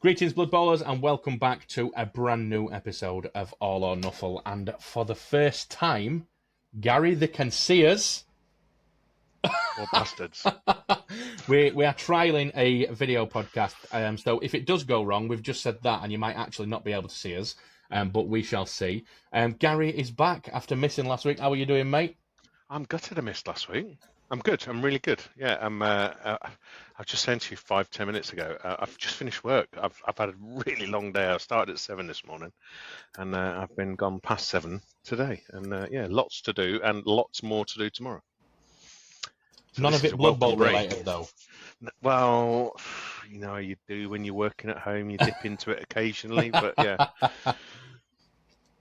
Greetings, Blood Bowlers, and welcome back to a brand new episode of All or Nuffle. And for the first time, Gary, they can see us. Or bastards. we are trialling a video podcast. So if it does go wrong, we've just said that, and you might actually not be able to see us. But we shall see. Gary is back after missing last week. How are you doing, mate? I'm gutted I missed last week. I'm good. I'm really good. Yeah, I was just saying to you 5-10 minutes ago, I've just finished work. I've had a really long day. I started at 7 this morning, and I've been gone past 7 today. And yeah, lots to do and lots more to do tomorrow. So None of it Blood Bowl related, though. Well, you know, you do when you're working at home. You dip into it occasionally, but yeah.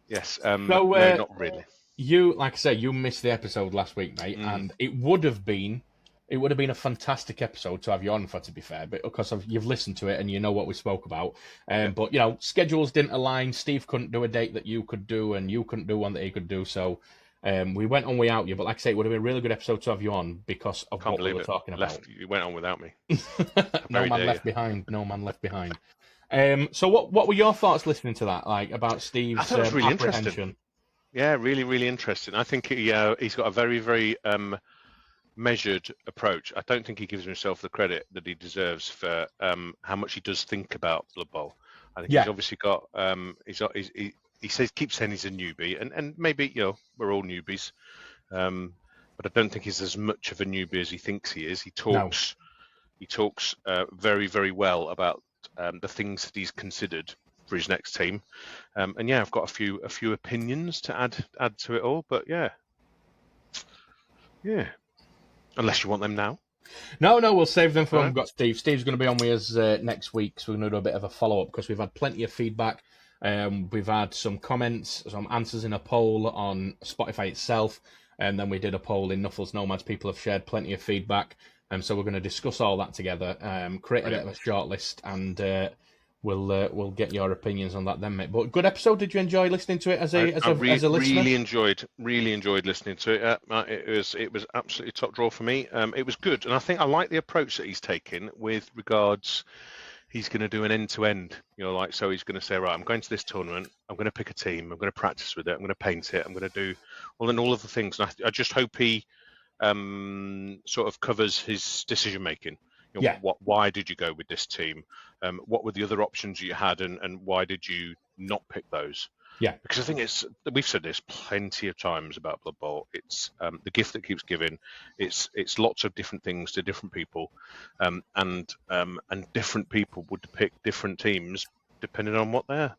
Yes. No, not really. You, like I say, you missed the episode last week, mate, and it would have been a fantastic episode to have you on for, to be fair, but because you've listened to it and you know what we spoke about. But, you know, schedules didn't align. Steve couldn't do a date that you could do, and you couldn't do one that he could do, so we went on without you. But like I say, it would have been a really good episode to have you on because of what we were talking about. You went on without me. No man left behind. No man left behind. So what were your thoughts listening to that, like, about Steve's I thought it was really apprehension? interesting. Yeah, really, really interesting. I think he's got a very, very measured approach. I don't think he gives himself the credit that he deserves for how much he does think about Blood Bowl. I think he's obviously got. He keeps saying he's a newbie, and maybe, you know, we're all newbies, but I don't think he's as much of a newbie as he thinks he is. He talks very, very well about the things that he's considered for his next team, and yeah, I've got a few opinions to add to it all, but yeah, unless you want them now. No, we'll save them for when we've got Steve. Steve's going to be on with us next week, so we're going to do a bit of a follow-up because we've had plenty of feedback. We've had some comments, some answers in a poll on Spotify itself, and then we did a poll in Nuffles Nomads. People have shared plenty of feedback, so we're going to discuss all that together, create a bit of a short list, and we'll get your opinions on that then, mate. But good episode. Did you enjoy listening to it as a listener? Really enjoyed listening to it. It was absolutely top draw for me. It was good, and I think I like the approach that he's taken with regards. He's going to do an end-to-end, you know, like, so he's going to say, right, I'm going to this tournament, I'm going to pick a team, I'm going to practice with it, I'm going to paint it, I'm going to do all of the things. And I just hope he sort of covers his decision-making. You know, why did you go with this team? What were the other options you had, and why did you not pick those? Yeah, because I think we've said this plenty of times about Blood Bowl. It's the gift that keeps giving. It's lots of different things to different people, and different people would pick different teams depending on what their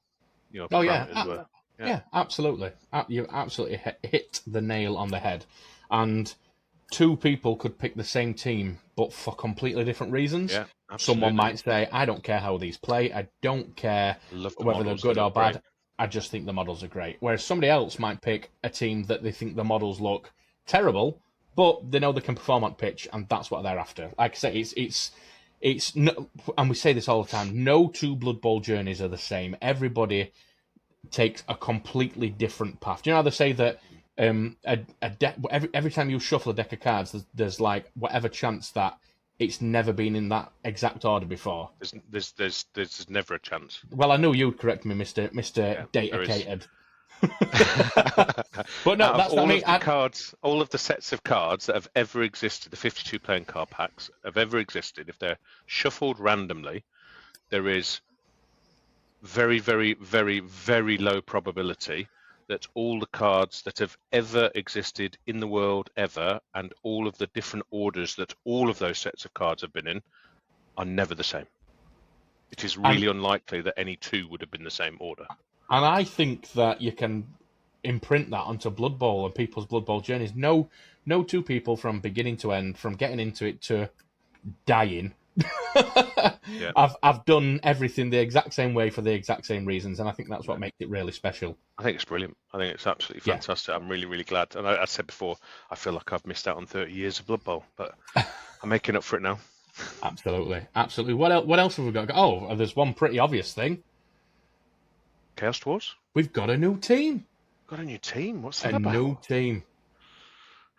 parameters were. Yeah, absolutely. You absolutely hit the nail on the head, and two people could pick the same team, but for completely different reasons. Yeah, someone might say, I don't care how these play. I don't care whether they're good or bad. Great. I just think the models are great. Whereas somebody else might pick a team that they think the models look terrible, but they know they can perform on pitch, and that's what they're after. Like I say, it's no, and we say this all the time, no two Blood Bowl journeys are the same. Everybody takes a completely different path. Do you know how they say that every time you shuffle a deck of cards, there's like whatever chance that it's never been in that exact order before. There's never a chance. Well, I knew you'd correct me, Mr. Data-cated. But no, that's what I mean. All of the sets of cards that have ever existed, the 52 playing card packs have ever existed, if they're shuffled randomly, there is very, very, very, very low probability that all the cards that have ever existed in the world ever, and all of the different orders that all of those sets of cards have been in, are never the same. It is really unlikely that any two would have been the same order. And I think that you can imprint that onto Blood Bowl and people's Blood Bowl journeys. No two people from beginning to end, from getting into it to dying, I've done everything the exact same way for the exact same reasons, and I think that's what makes it really special. I think it's brilliant. I think it's absolutely fantastic. Yeah. I'm really, really glad. And I said before, I feel like I've missed out on 30 years of Blood Bowl, but I'm making up for it now. Absolutely. What else have we got? Oh, there's one pretty obvious thing. Chaos Wars? We've got a new team. Got a new team? What's that about? A new team.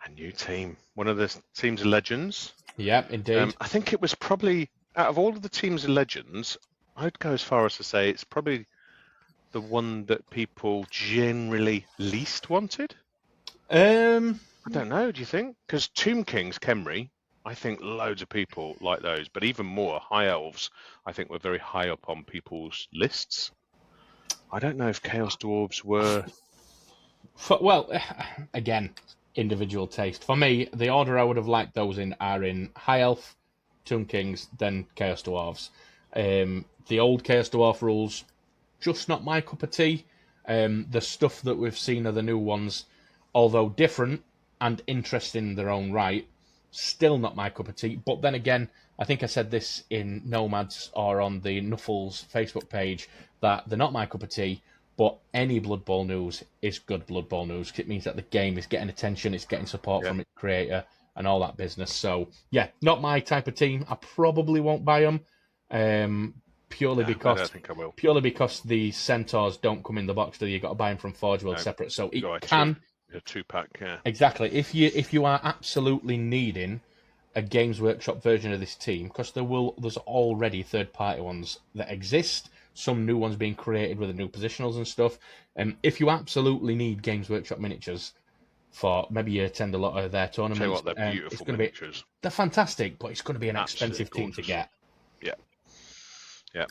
A new team. One of the teams of legends. Yeah, indeed. I think it was probably, out of all of the teams of legends, I'd go as far as to say it's probably the one that people generally least wanted. I don't know. Do you think? Because Tomb Kings, Khemri, I think loads of people like those, but even more High Elves, I think were very high up on people's lists. I don't know if Chaos Dwarves were. Well, again, individual taste. For me, the order I would have liked those in are in High Elf, Tomb Kings, then Chaos Dwarves. The old Chaos Dwarf rules, just not my cup of tea. The stuff that we've seen of the new ones, although different and interesting in their own right, still not my cup of tea. But then again, I think I said this in Nomads or on the Nuffles Facebook page, that they're not my cup of tea, but any Blood Bowl news is good Blood Bowl news. It means that the game is getting attention, it's getting support from its creator, and all that business. So, yeah, not my type of team. I probably won't buy them. Purely because I don't think I will. Purely because the centaurs don't come in the box, do you? You've got to buy them from Forge World separate. So it can a 2-pack, yeah. Exactly. If you are absolutely needing a Games Workshop version of this team, because there's already third-party ones that exist, some new ones being created with the new positionals and stuff. If you absolutely need Games Workshop miniatures for maybe you attend a lot of their tournaments, tell you what, they're beautiful miniatures. They're fantastic, but it's going to be an expensive team to get. Yeah.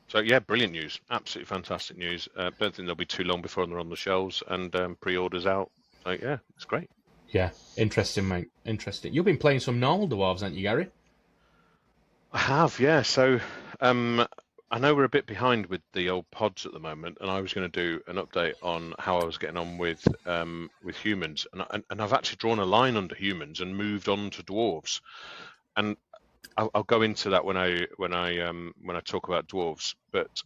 So yeah, brilliant news. Absolutely fantastic news. Don't think they'll be too long before they're on the shelves and pre-orders out. So yeah, it's great. Yeah, interesting, mate. Interesting. You've been playing some normal dwarves, haven't you, Gary? I have, yeah. So I know we're a bit behind with the old pods at the moment, and I was going to do an update on how I was getting on with humans, and I've actually drawn a line under humans and moved on to dwarves, and I'll go into that when I talk about dwarves. But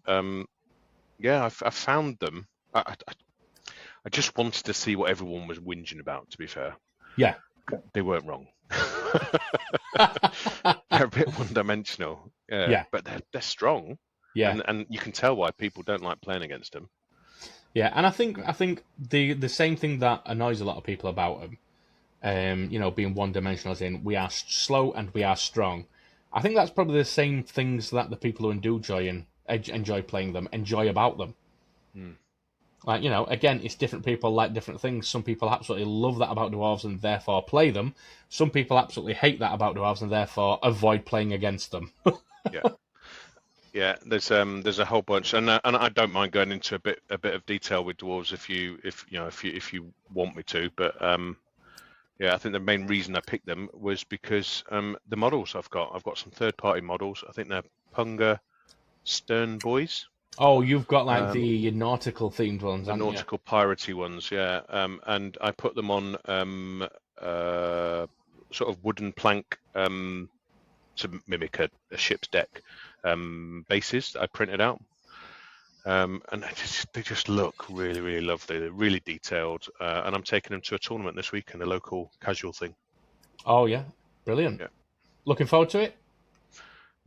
yeah, I found them. I just wanted to see what everyone was whinging about. To be fair, yeah, they weren't wrong. They're a bit one-dimensional, yeah, but they're strong. Yeah, and you can tell why people don't like playing against them. Yeah, and I think the same thing that annoys a lot of people about them, being one-dimensional, as in we are slow and we are strong. I think that's probably the same things that the people who do enjoy playing them enjoy about them. Like, again, it's different people like different things. Some people absolutely love that about dwarves and therefore play them. Some people absolutely hate that about dwarves and therefore avoid playing against them. Yeah, there's a whole bunch, and I don't mind going into a bit of detail with dwarves if you want me to, but yeah, I think the main reason I picked them was because the models I've got some third-party models. I think they're Punga Stern Boys. Oh, you've got like the nautical themed ones, the nautical piratey ones, yeah. And I put them on sort of wooden plank to mimic a ship's deck bases that I printed out. And they just look really, really lovely. They're really detailed, and I'm taking them to a tournament this weekend, a local casual thing. Oh yeah, brilliant. Yeah. Looking forward to it.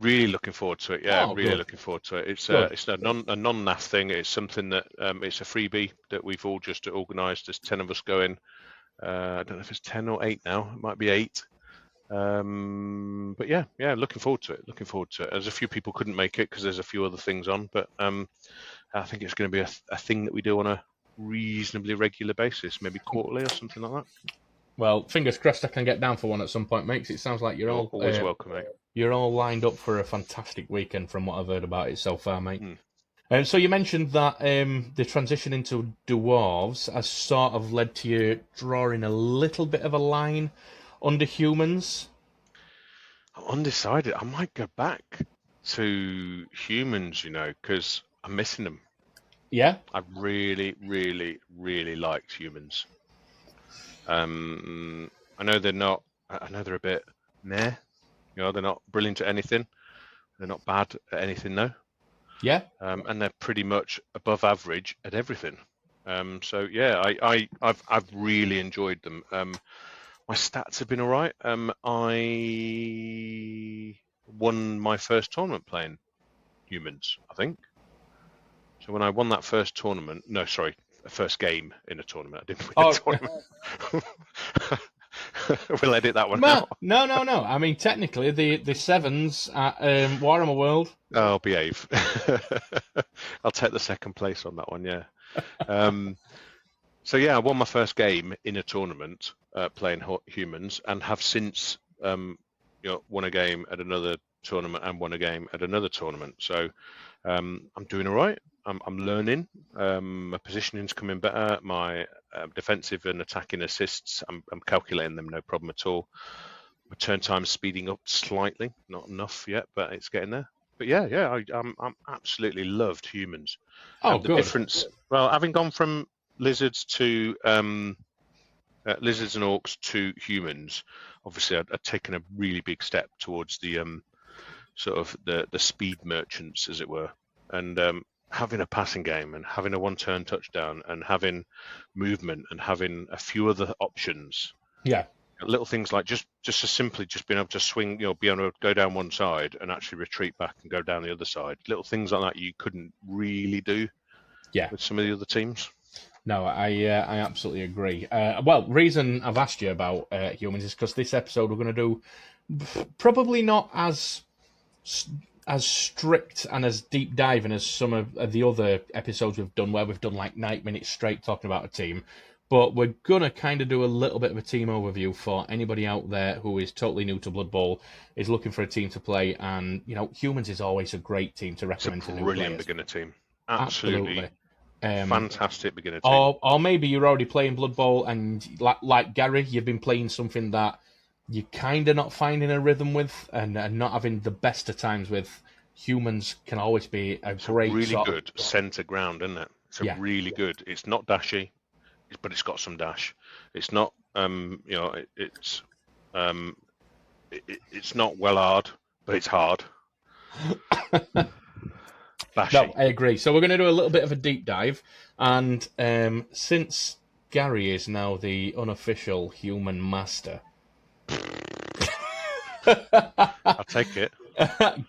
Really looking forward to it. Yeah, really looking forward to it. It's a non-NAF thing. It's something that it's a freebie that we've all just organised. There's 10 of us going. I don't know if it's 10 or 8 now. It might be 8. But yeah, looking forward to it. There's a few people couldn't make it because there's a few other things on, but I think it's going to be a thing that we do on a reasonably regular basis, maybe quarterly or something like that. Well, fingers crossed I can get down for one at some point, mate. 'Cause it sounds like you're all always welcome, mate. You're all lined up for a fantastic weekend from what I've heard about it so far, mate. So you mentioned that the transition into dwarves has sort of led to you drawing a little bit of a line under humans. I'm undecided. I might go back to humans, because I'm missing them. Yeah? I really, really, really liked humans. I know they're not. I know they're a bit meh. They're not brilliant at anything. They're not bad at anything, though. Yeah. And they're pretty much above average at everything. So yeah, I've really enjoyed them. My stats have been all right. I won my first tournament playing humans, I think. So when I won that first tournament, first game in a tournament, I didn't win a tournament. We'll edit that one No, out. no, no, no. I mean, technically, the sevens at Warhammer World. Oh, behave. I'll take the second place on that one, yeah. So yeah, I won my first game in a tournament playing humans, and have since won a game at another tournament and won a game at another tournament. So I'm doing all right. I'm learning. My positioning's coming better. My defensive and attacking assists, I'm calculating them no problem at all. My turn time's speeding up slightly, not enough yet, but it's getting there. But yeah, I'm absolutely loved humans. Oh, The good. difference, well, having gone from lizards to lizards and orcs to humans, obviously I'd taken a really big step towards the sort of the speed merchants, as it were, and having a passing game and having a one-turn touchdown and having movement and having a few other options. Yeah. Little things like just as simply just being able to swing, be able to go down one side and actually retreat back and go down the other side. Little things like that you couldn't really do with some of the other teams. No, I absolutely agree. Well, reason I've asked you about humans is because this episode we're going to do probably not as strict and as deep diving as some of the other episodes we've done, where we've done like 9 minutes straight talking about a team. But we're going to kind of do a little bit of a team overview for anybody out there who is totally new to Blood Bowl, is looking for a team to play. And, humans is always a great team to recommend to new players. Brilliant beginner team. Absolutely. Fantastic beginner team. Or maybe you're already playing Blood Bowl and, like Gary, you've been playing something that you're kind of not finding a rhythm with and not having the best of times with. Humans can always be a great really good centre ground, isn't it? It's really good. It's not dashy, but it's got some dash. It's not, it's not well hard, but it's hard. No, I agree. So we're going to do a little bit of a deep dive, and since Gary is now the unofficial human master, I'll take it.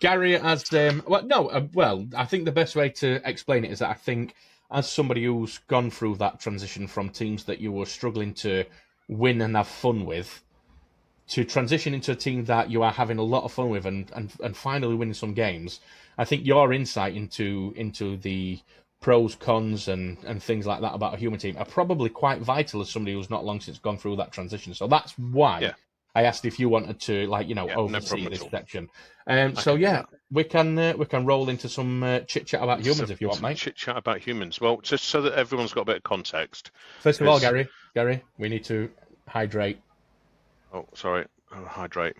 Gary has I think the best way to explain it is that I think, as somebody who's gone through that transition from teams that you were struggling to win and have fun with, to transition into a team that you are having a lot of fun with and finally winning some games, I think your insight into the pros, cons, and things like that about a human team are probably quite vital as somebody who's not long since gone through that transition. So that's why I asked if you wanted to, oversee this section. We can roll into some chit chat about humans if you want, mate. Chit chat about humans. Well, just so that everyone's got a bit of context. First of all, Gary, we need to hydrate. Oh, sorry. Hydrate.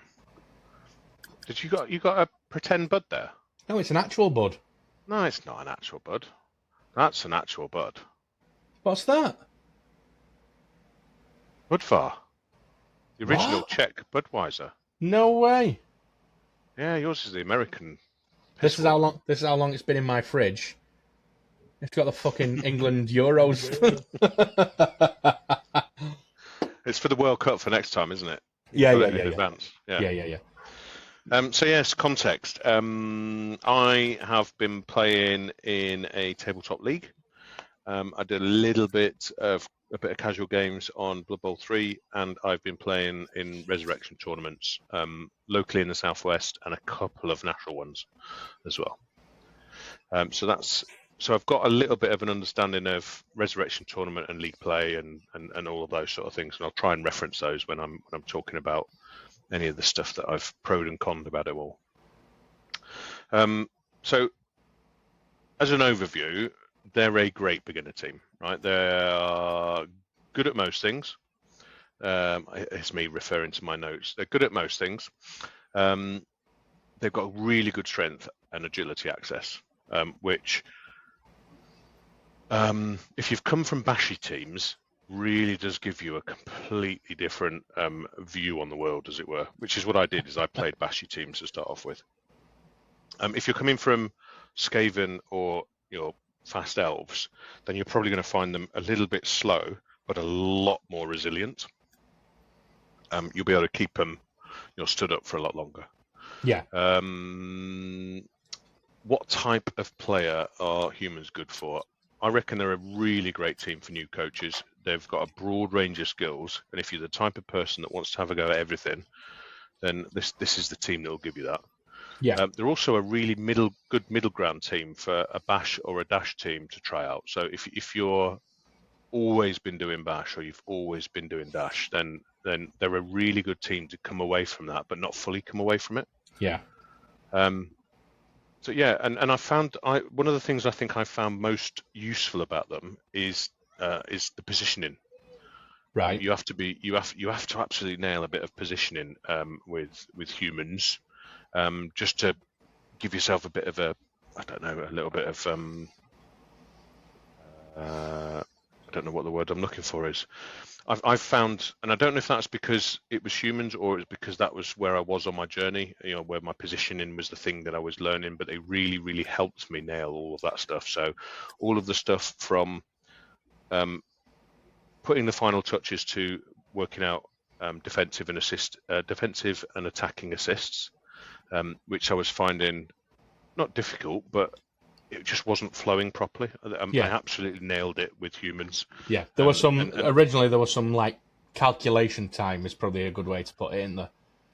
You got a pretend bud there? No, it's an actual bud. No, it's not an actual bud. That's an actual bud. What's that? Budvar. The original Czech Budweiser. No way. Yeah, yours is the American. This is how long it's been in my fridge. It's got the fucking England Euros. It's for the World Cup for next time, isn't it? Yeah. Advance. Yeah. So yes, context. I have been playing in a tabletop league. I did a little bit of casual games on Blood Bowl 3, and I've been playing in Resurrection tournaments locally in the Southwest and a couple of national ones as well. So I've got a little bit of an understanding of Resurrection tournament and league play and all of those sort of things, and I'll try and reference those when I'm talking about any of the stuff that I've pro'd and conned about it all. So as an overview, they're a great beginner team, right? They're good at most things. It's me referring to my notes. They're good at most things. They've got really good strength and agility access, which, if you've come from bashy teams, really does give you a completely different view on the world, as it were, which is what I did, is I played bashy teams to start off with. If you're coming from Skaven or fast elves, then you're probably going to find them a little bit slow, but a lot more resilient. You'll be able to keep them stood up for a lot longer. Yeah. What type of player are humans good for? I reckon they're a really great team for new coaches. They've got a broad range of skills, and if you're the type of person that wants to have a go at everything, then this is the team that will give you that. Yeah. They're also a really good middle ground team for a bash or a dash team to try out. So if you're always been doing bash or you've always been doing dash, then they're a really good team to come away from that, but not fully come away from it. Yeah. So yeah, and I found one of the things I think I found most useful about them is the positioning. Right. You have to absolutely nail a bit of positioning with humans, just to give yourself a bit of a little bit of I don't know what the word I'm looking for is. I've found, and I don't know if that's because it was humans or it's because that was where I was on my journey, where my positioning was the thing that I was learning, but they really, really helped me nail all of that stuff. So all of the stuff from putting the final touches to working out defensive and attacking assists, which I was finding not difficult, but it just wasn't flowing properly. I absolutely nailed it with humans. Yeah, there was some originally. There was some like calculation time is probably a good way to put it in there.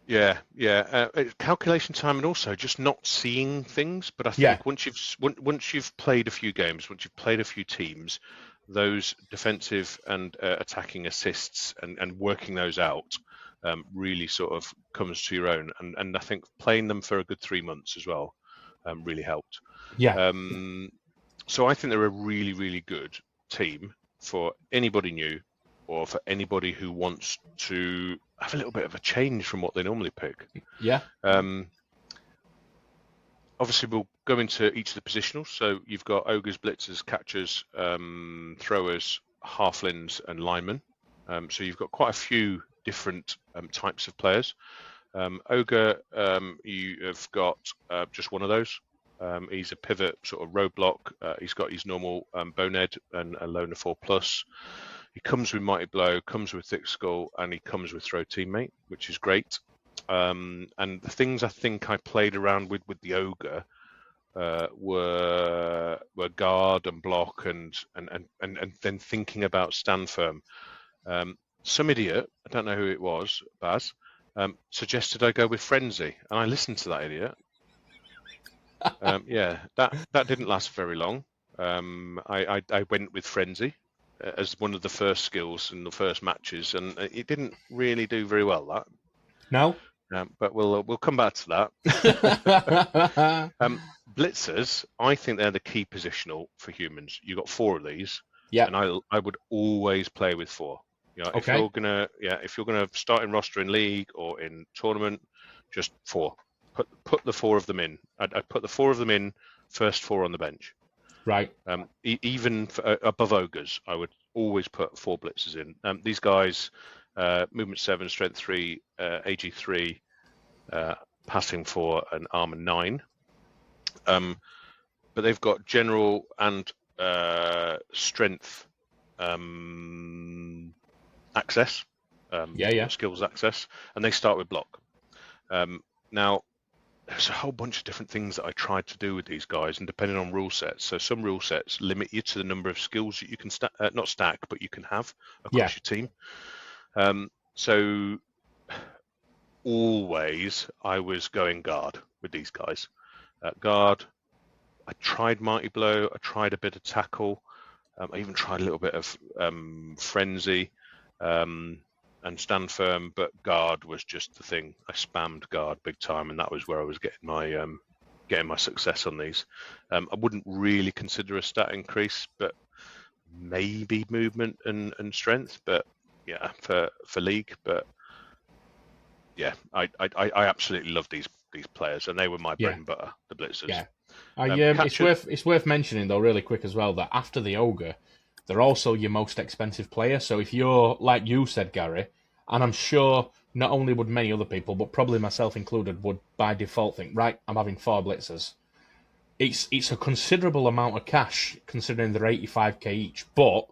Yeah. Calculation time, and also just not seeing things. But I think once you've played a few games, once you've played a few teams, those defensive and attacking assists and working those out really sort of comes to your own. And I think playing them for a good 3 months as well really helped. Yeah. So I think they're a really, really good team for anybody new or for anybody who wants to have a little bit of a change from what they normally pick. Yeah. Obviously, we'll go into each of the positionals. So you've got ogres, blitzers, catchers, throwers, halflings, and linemen. So you've got quite a few different types of players. Ogre, you have got just one of those. He's a pivot sort of roadblock. He's got his normal bonehead and a loner 4+. He comes with mighty blow, comes with thick skull, and he comes with throw teammate, which is great. And the things I think I played around with the ogre were guard and block and then thinking about stand firm. Some idiot, I don't know who it was, Baz, suggested I go with frenzy, and I listened to that idiot. That didn't last very long. I went with frenzy as one of the first skills in the first matches, and it didn't really do very well. That no, but we'll come back to that. Blitzers, I think they're the key positional for humans. You got 4 of these, and I would always play with 4. If you're gonna start in roster in league or in tournament, just 4. Put the 4 of them in. I'd put the 4 of them in, first 4 on the bench. Right. Even above ogres, I would always put 4 blitzers in. These guys, movement 7, strength 3, AG 3, passing 4, and armor 9. But they've got general and strength access. Skills access, and they start with block. Now, there's a whole bunch of different things that I tried to do with these guys, and depending on rule sets. So some rule sets limit you to the number of skills that you can not stack, but you can have across your team. So always I was going guard with these guys. Guard, I tried mighty blow, I tried a bit of tackle, I even tried a little bit of frenzy. And stand firm, but guard was just the thing. I spammed guard big time, and that was where I was getting my success on these. I wouldn't really consider a stat increase, but maybe movement and strength. But yeah, for league. But yeah, I absolutely love these players, and they were my bread and butter, the blitzers. Yeah, it's worth mentioning though, really quick as well, that after the ogre, they're also your most expensive player. So if you're, like you said, Gary, and I'm sure not only would many other people, but probably myself included, would by default think, right, I'm having 4 blitzers. It's a considerable amount of cash, considering they're 85k each. But,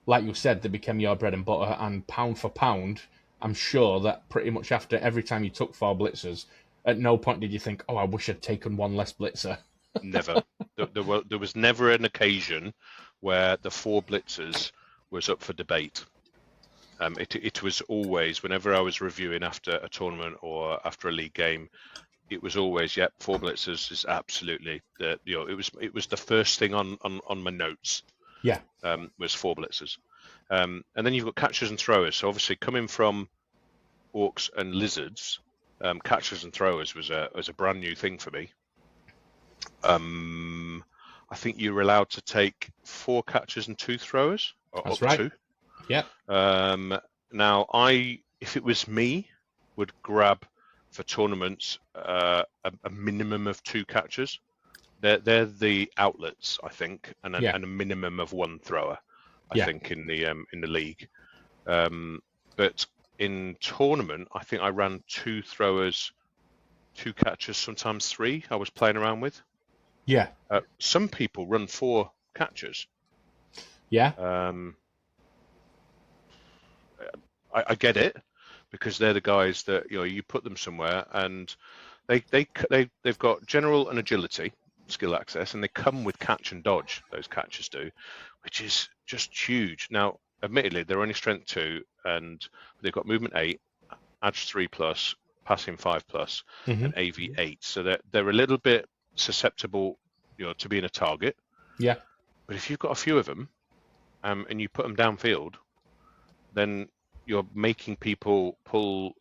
like you said, they became your bread and butter, and pound for pound, I'm sure that pretty much after every time you took 4 blitzers, at no point did you think, oh, I wish I'd taken 1 less blitzer. Never. There was never an occasion where the 4 blitzers was up for debate. It was always, whenever I was reviewing after a tournament or after a league game, it was always, 4 blitzers is absolutely it was the first thing on my notes. Yeah. Was 4 blitzers, and then you've got catchers and throwers. So obviously coming from orcs and lizards, catchers and throwers was a brand new thing for me. I think you were allowed to take 4 catchers and 2 throwers, or That's up right. 2. Yeah. Now if it was me, would grab for tournaments a minimum of 2 catchers. They're the outlets, I think, and a minimum of 1 thrower, I think, in the league. But in tournament, I think I ran 2 throwers, 2 catchers, sometimes 3. I was playing around with. Yeah. Some people run 4 catchers. Yeah. I get it, because they're the guys that you put them somewhere, and they've got general and agility skill access, and they come with catch and dodge. Those catchers do, which is just huge. Now, admittedly, they're only strength 2, and they've got movement 8, edge 3+, passing 5+, and AV 8. So they're a little bit susceptible, to being a target. Yeah. But if you've got a few of them, and you put them downfield, then you're making people pull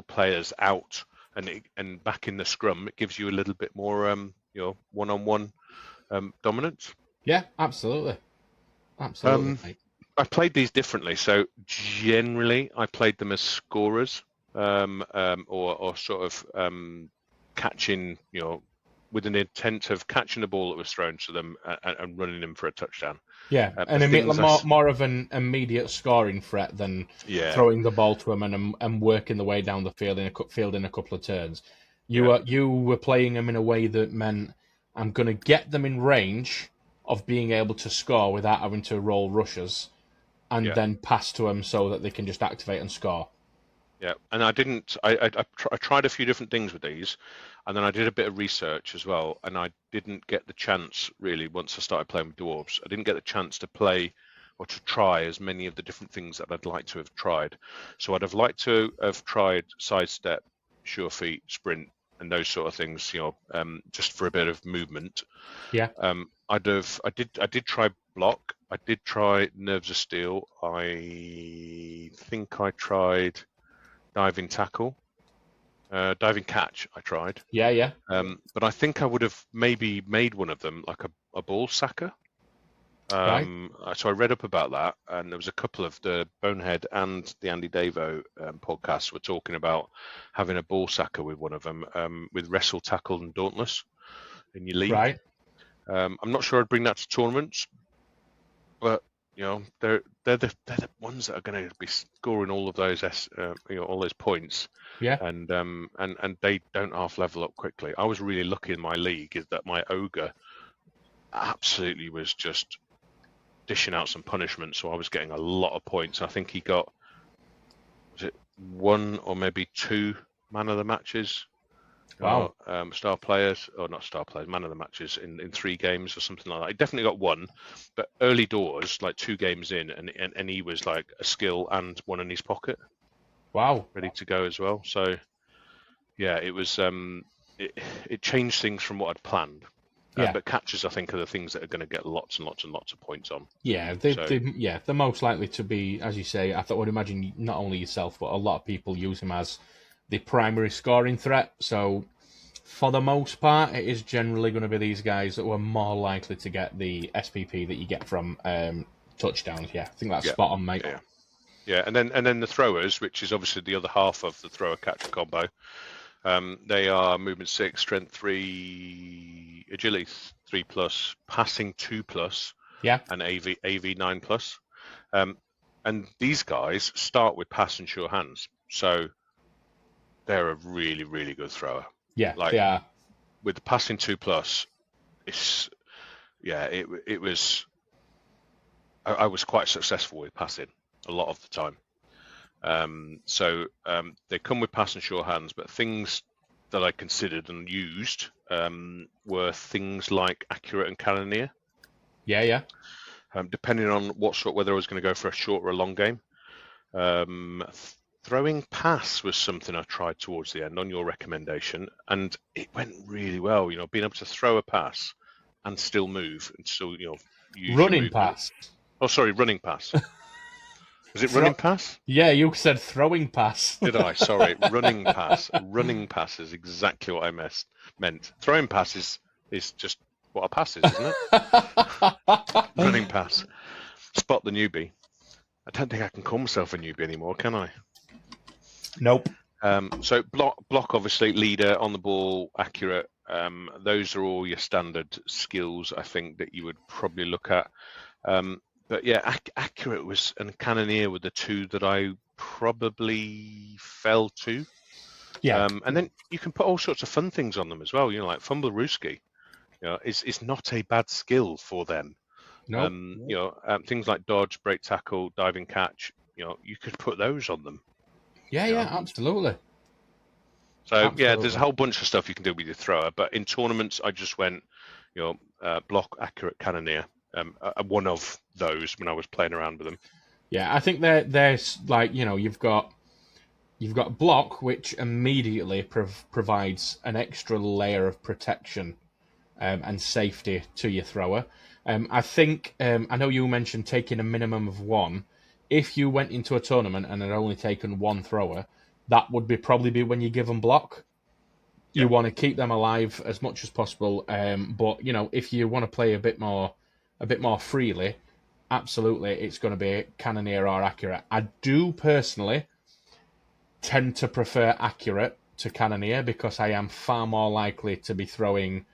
players out and back in the scrum. It gives you a little bit more one-on-one dominance. Yeah, absolutely. I played these differently. So generally, I played them as scorers, or sort of catching, with an intent of catching the ball that was thrown to them and running them for a touchdown. Yeah, and more of an immediate scoring threat than throwing the ball to them and working the way down the field in a couple of turns. You were playing them in a way that meant I'm going to get them in range of being able to score without having to roll rushes, and then pass to them so that they can just activate and score. Yeah, and I tried a few different things with these, and then I did a bit of research as well, and I didn't get the chance, really, once I started playing with dwarves, I didn't get the chance to play or to try as many of the different things that I'd like to have tried. So I'd have liked to have tried sidestep, sure feet, sprint, and those sort of things, just for a bit of movement. Yeah. I did try block. I did try nerves of steel. I think I tried diving tackle, diving catch. I tried. Yeah. But I think I would have maybe made one of them like a ball sacker. Right. So I read up about that, and there was a couple of the Bonehead and the Andy Davo podcasts were talking about having a ball sacker with one of them, with wrestle, tackle, and dauntless in your league. Right. I'm not sure I'd bring that to tournaments, but they're the ones that are going to be scoring all of those all those points. Yeah. And they don't half level up quickly. I was really lucky in my league is that my ogre absolutely was just dishing out some punishment, so I was getting a lot of points. I think he got, was it 1 or maybe 2 man of the matches? Wow. Star players, or not star players, man of the matches in 3 games or something like that. He definitely got 1, but early doors, like 2 games in, and he was like a skill and 1 in his pocket. Wow. Ready to go as well. So yeah, it was it changed things from what I'd planned. But catches, I think, are the things that are going to get lots and lots and lots of points on. Yeah, they're most likely to be, as you say. I would imagine not only yourself, but a lot of people use them as the primary scoring threat. So, for the most part, it is generally going to be these guys that were more likely to get the SPP that you get from touchdowns. Yeah, I think that's spot on, mate. Yeah, and then the throwers, which is obviously the other half of the thrower catcher combo. They are movement 6, strength 3, agility 3+, passing 2+, and AV 9+. And these guys start with pass and sure hands, so they're a really, really good thrower. Yeah, they are. With the passing 2+, it was. I was quite successful with passing a lot of the time. So they come with pass and sure hands, but things that I considered and used were things like accurate and cannoneer. Yeah. depending on whether I was going to go for a short or a long game. Throwing pass was something I tried towards the end on your recommendation, and it went really well. Being able to throw a pass and still move and still, use running your pass. Oh, sorry, running pass. Was it running pass? Yeah, you said throwing pass. Did I? Sorry, running pass. Running pass is exactly what I meant. Throwing pass is just what a pass is, isn't it? Running pass. Spot the newbie. I don't think I can call myself a newbie anymore, can I? Nope. So block, obviously, leader, on the ball, accurate. Those are all your standard skills, I think, that you would probably look at. But yeah, accurate and cannoneer were the two that I probably fell to. Yeah. And then you can put all sorts of fun things on them as well. Like Fumblerooski, is not a bad skill for them. No. Things like dodge, break tackle, diving catch. You could put those on them. Yeah, absolutely. So yeah, there's a whole bunch of stuff you can do with your thrower. But in tournaments, I just went, block, accurate, cannoneer. One of those when I was playing around with them. Yeah, I think there's like, you've got block, which immediately provides an extra layer of protection and safety to your thrower. I think I know you mentioned taking a minimum of one. If you went into a tournament and had only taken one thrower, that would probably be when you give them block. You want to keep them alive as much as possible. But if you want to play a bit more freely, absolutely, it's going to be cannoneer or accurate. I do personally tend to prefer accurate to cannoneer because I am far more likely to be throwing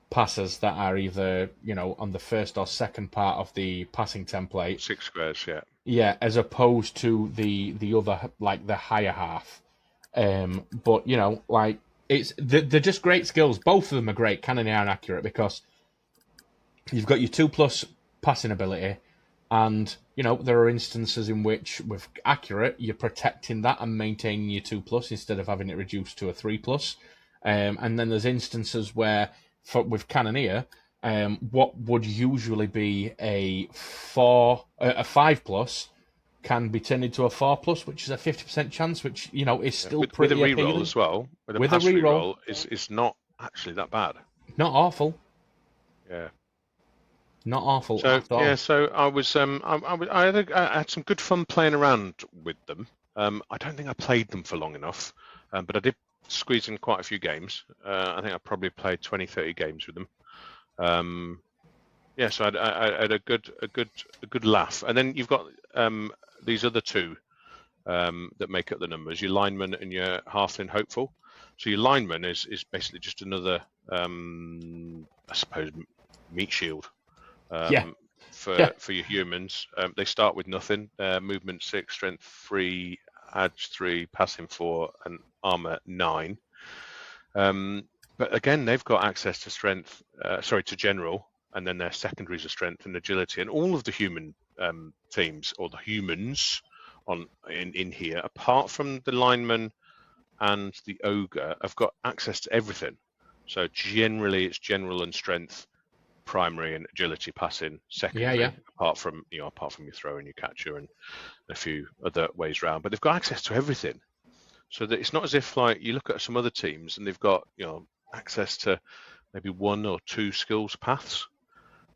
passes that are either on the first or second part of the passing template, 6 squares, yeah, as opposed to the other, like the higher half. But like they're just great skills. Both of them are great, cannoneer and accurate, because you've got your 2+ passing ability, and there are instances in which with accurate you're protecting that and maintaining your 2+ instead of having it reduced to a 3+. And then there's instances where with cannoneer, what would usually be a 5+ can be turned into a 4+, which is a 50% chance, which is still pretty with a reroll appealing. as well. With a reroll, it's not actually that bad. Not awful. Yeah. Not awful. So yeah, so I was I had some good fun playing around with them. I don't think I played them for long enough, but I did squeeze in quite a few games. I think I probably played 20-30 games with them. Yeah, so I had a good laugh. And then you've got these other two that make up the numbers: your lineman and your halfling hopeful. So your lineman is basically just another, I suppose, meat shield. For your humans. They start with nothing. Movement 6, strength 3, edge 3, passing 4, and armor 9. But again, they've got access to strength. To general, and then their secondaries are strength and agility. And all of the human teams, or the humans in here, apart from the lineman and the ogre, have got access to everything. So generally, it's general and strength, primary, and agility passing secondary. Apart from your thrower and your catcher and a few other ways around, but they've got access to everything. So that it's not as if like you look at some other teams and they've got access to maybe 1 or 2 skills paths,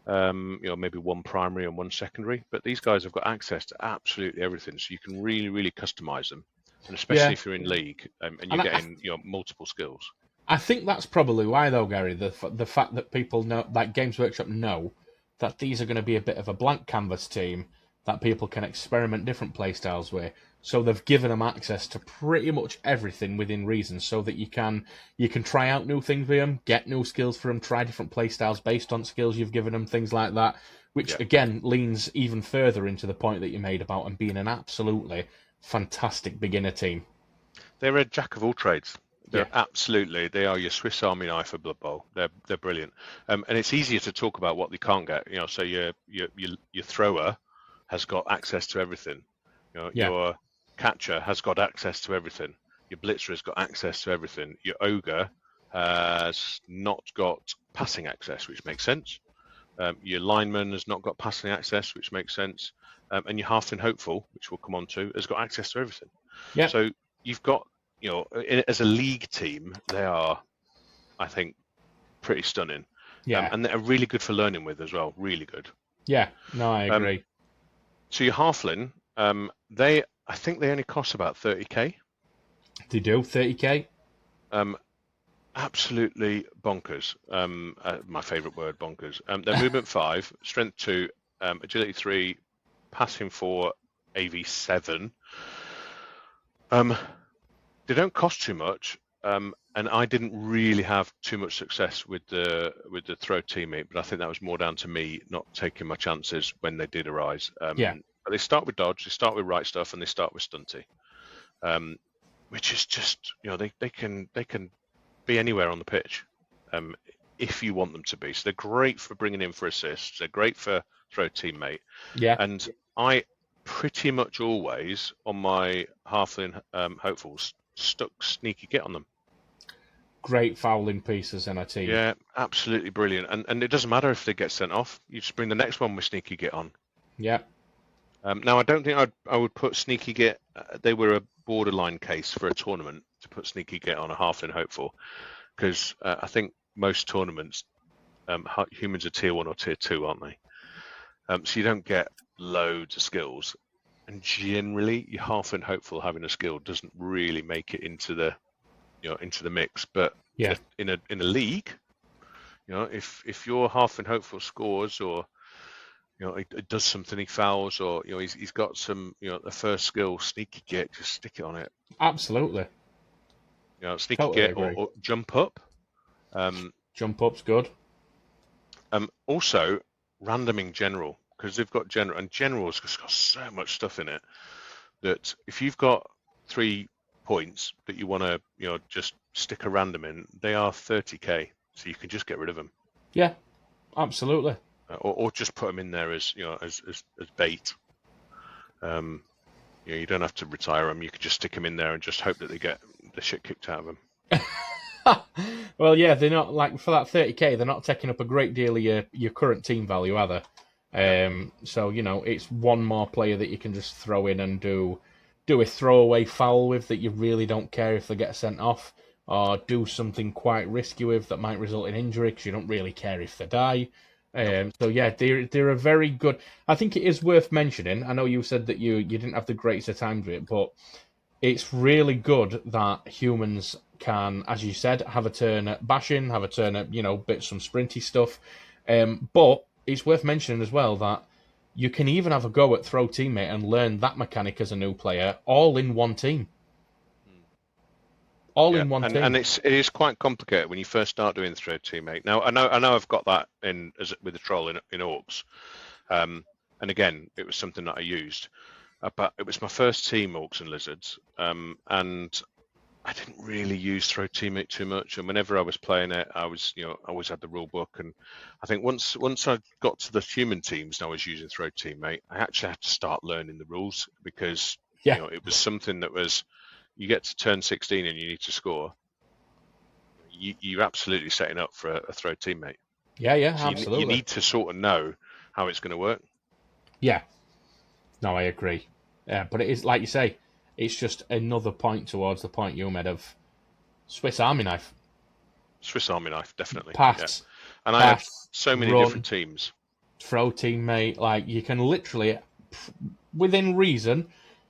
maybe 1 primary and 1 secondary. But these guys have got access to absolutely everything, so you can really customize them, and especially if you're in league and you're getting multiple skills. I think that's probably why, though, Gary, the fact that people know, that Games Workshop know that these are going to be a bit of a blank canvas team that people can experiment different playstyles with. So they've given them access to pretty much everything within reason, so that you can try out new things with them, get new skills for them, try different playstyles based on skills you've given them, things like that, which again leans even further into the point that you made about them being an absolutely fantastic beginner team. They're a jack of all trades. Absolutely, they are your Swiss Army knife for Blood Bowl. They're brilliant, and it's easier to talk about what they can't get. So your thrower has got access to everything. Your catcher has got access to everything. Your blitzer has got access to everything. Your ogre has not got passing access, which makes sense. Your lineman has not got passing access, which makes sense. And your halfling hopeful, which we'll come on to, has got access to everything. Yeah. So you've got, as a league team, they are, I think, pretty stunning. Yeah. And they're really good for learning with as well. Really good. Yeah. No, I agree. So your halfling, I think they only cost about 30k. They do 30k. Absolutely bonkers. My favourite word, bonkers. They're movement 5, strength 2, agility 3, passing 4, AV 7. They don't cost too much, and I didn't really have too much success with the throw teammate, but I think that was more down to me not taking my chances when they did arise. Yeah. But they start with dodge, they start with right stuff, and they start with stunty, which is just, they can be anywhere on the pitch, if you want them to be. So they're great for bringing in for assists. They're great for throw teammate. Yeah. And I pretty much always on my halfling hopefuls stuck sneaky get on them. Great fouling pieces in a team. Yeah, absolutely brilliant. And it doesn't matter if they get sent off. You just bring the next one with sneaky get on. Yeah. Now I don't think I would put sneaky get. They were a borderline case for a tournament to put sneaky get on a halfling hopeful, because I think most tournaments humans are tier 1 or tier 2, aren't they? So you don't get loads of skills, and generally your halfling hopeful having a skill doesn't really make it into the mix. But yeah, in a league, if your halfling hopeful scores, or it does something, he fouls, or he's got some, the first skill, sneaky get, just stick it on it. Absolutely. Sneaky totally get or jump up. Jump up's good. Also, randoming general, because they've got general, and general's just got so much stuff in it that if you've got 3 points that you want to, just stick a random in, they are 30k, so you can just get rid of them. Yeah, absolutely. Or just put them in there as as bait. You don't have to retire them. You can just stick them in there and just hope that they get the shit kicked out of them. Well, yeah, they're not, like, for that 30k, they're not taking up a great deal of your current team value, are they? So, it's one more player that you can just throw in and do a throwaway foul with that you really don't care if they get sent off, or do something quite risky with that might result in injury because you don't really care if they die. So yeah, they're a very good. I think it is worth mentioning. I know you said that you didn't have the greatest of times with it, but it's really good that humans can, as you said, have a turn at bashing, have a turn at bit some sprinty stuff. But it's worth mentioning as well that you can even have a go at throw teammate and learn that mechanic as a new player, all in one team. In one team. And it is quite complicated when you first start doing throw teammate. Now I know I've got that with the troll in orcs, and again it was something that I used, but it was my first team, orcs and lizards, and I didn't really use throw teammate too much. And whenever I was playing it, I was I always had the rule book, and I think once I got to the human teams and I was using throw teammate, I actually had to start learning the rules, because it was something that was. You get to turn 16 and you need to score. You're absolutely setting up for a throw teammate. Yeah, so absolutely. You need to sort of know how it's going to work. Yeah. No, I agree. Yeah, but it is, like you say, it's just another point towards the point you made of Swiss Army knife. Swiss Army knife, definitely. Pass. Yeah. And I have so many different teams. Throw teammate, like you can literally, within reason,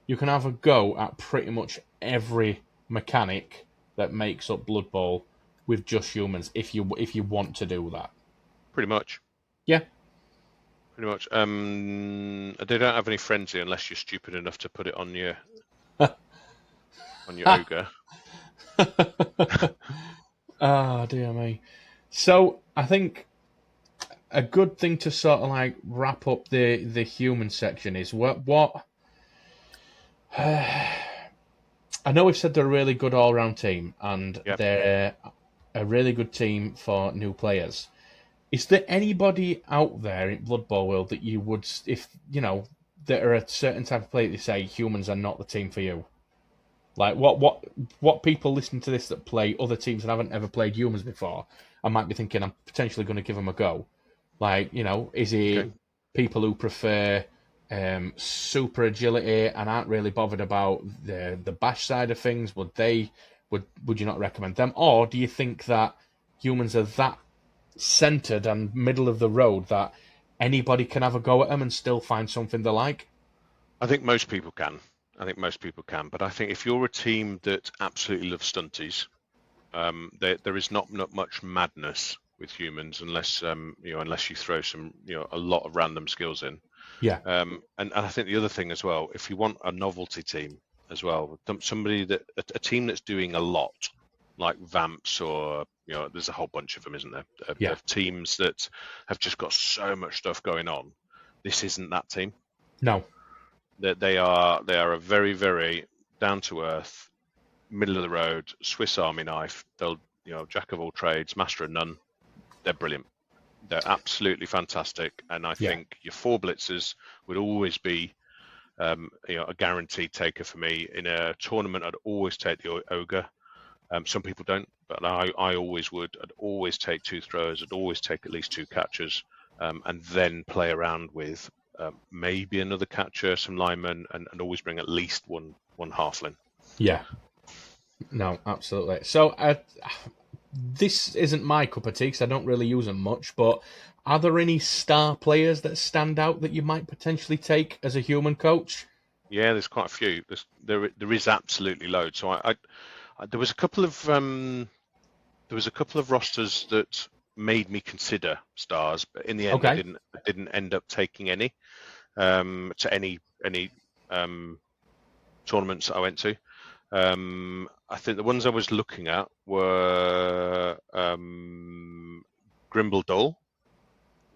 you can have a go at pretty much every mechanic that makes up Blood Bowl with just humans, if you want to do that. Pretty much. Yeah. Pretty much. They don't have any frenzy unless you're stupid enough to put it on your ogre. Oh, dear me. So I think a good thing to sort of like wrap up the human section is what I know we've said they're a really good all-round team, and they're a really good team for new players. Is there anybody out there in Blood Bowl world that you would, if that are a certain type of player that say humans are not the team for you? Like what people listening to this that play other teams and haven't ever played humans before, I might be thinking I'm potentially going to give them a go. Like, is it Okay. people who prefer super agility and aren't really bothered about the bash side of things? Would you not recommend them? Or do you think that humans are that centered and middle of the road that anybody can have a go at them and still find something they like? I think most people can. But I think if you're a team that absolutely loves stunties, there is not much madness with humans unless you throw a lot of random skills in. Yeah. And I think the other thing as well, if you want a novelty team as well, somebody a team that's doing a lot, like Vamps or there's a whole bunch of them, isn't there? Yeah. Of teams that have just got so much stuff going on. This isn't that team. No. They are a very, very down to earth, middle of the road Swiss Army knife. They'll jack of all trades, master of none. They're brilliant. They're absolutely fantastic, and I think your 4 blitzers would always be a guaranteed taker for me. In a tournament, I'd always take the ogre. Some people don't, but I always would. I'd always take 2 throwers. I'd always take at least 2 catchers, and then play around with maybe another catcher, some linemen, and always bring at least one halfling. Yeah. No, absolutely. So this isn't my cup of tea because I don't really use them much, but are there any star players that stand out that you might potentially take as a human coach? Yeah, there's quite a few. There is absolutely loads. So there was a couple of rosters that made me consider stars, but in the end, I didn't end up taking any to any tournaments that I went to. I think the ones I was looking at were Grimble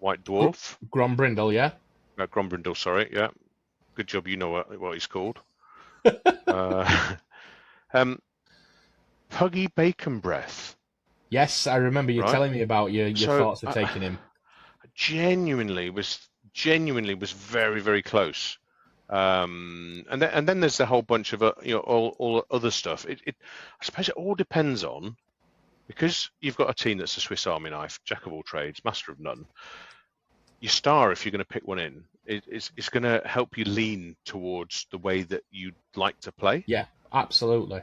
White Dwarf. Grombrindle, yeah? No, Grombrindle, sorry, yeah. Good job, you know what he's called. Puggy Bacon Breath. Yes, I remember you telling me about your thoughts of taking him. Genuinely was very, very close. And then there's a whole bunch of all other stuff. I suppose it all depends on, because you've got a team that's a Swiss Army knife, jack of all trades, master of none. Your star, if you're going to pick one in, is going to help you lean towards the way that you'd like to play. Yeah, absolutely.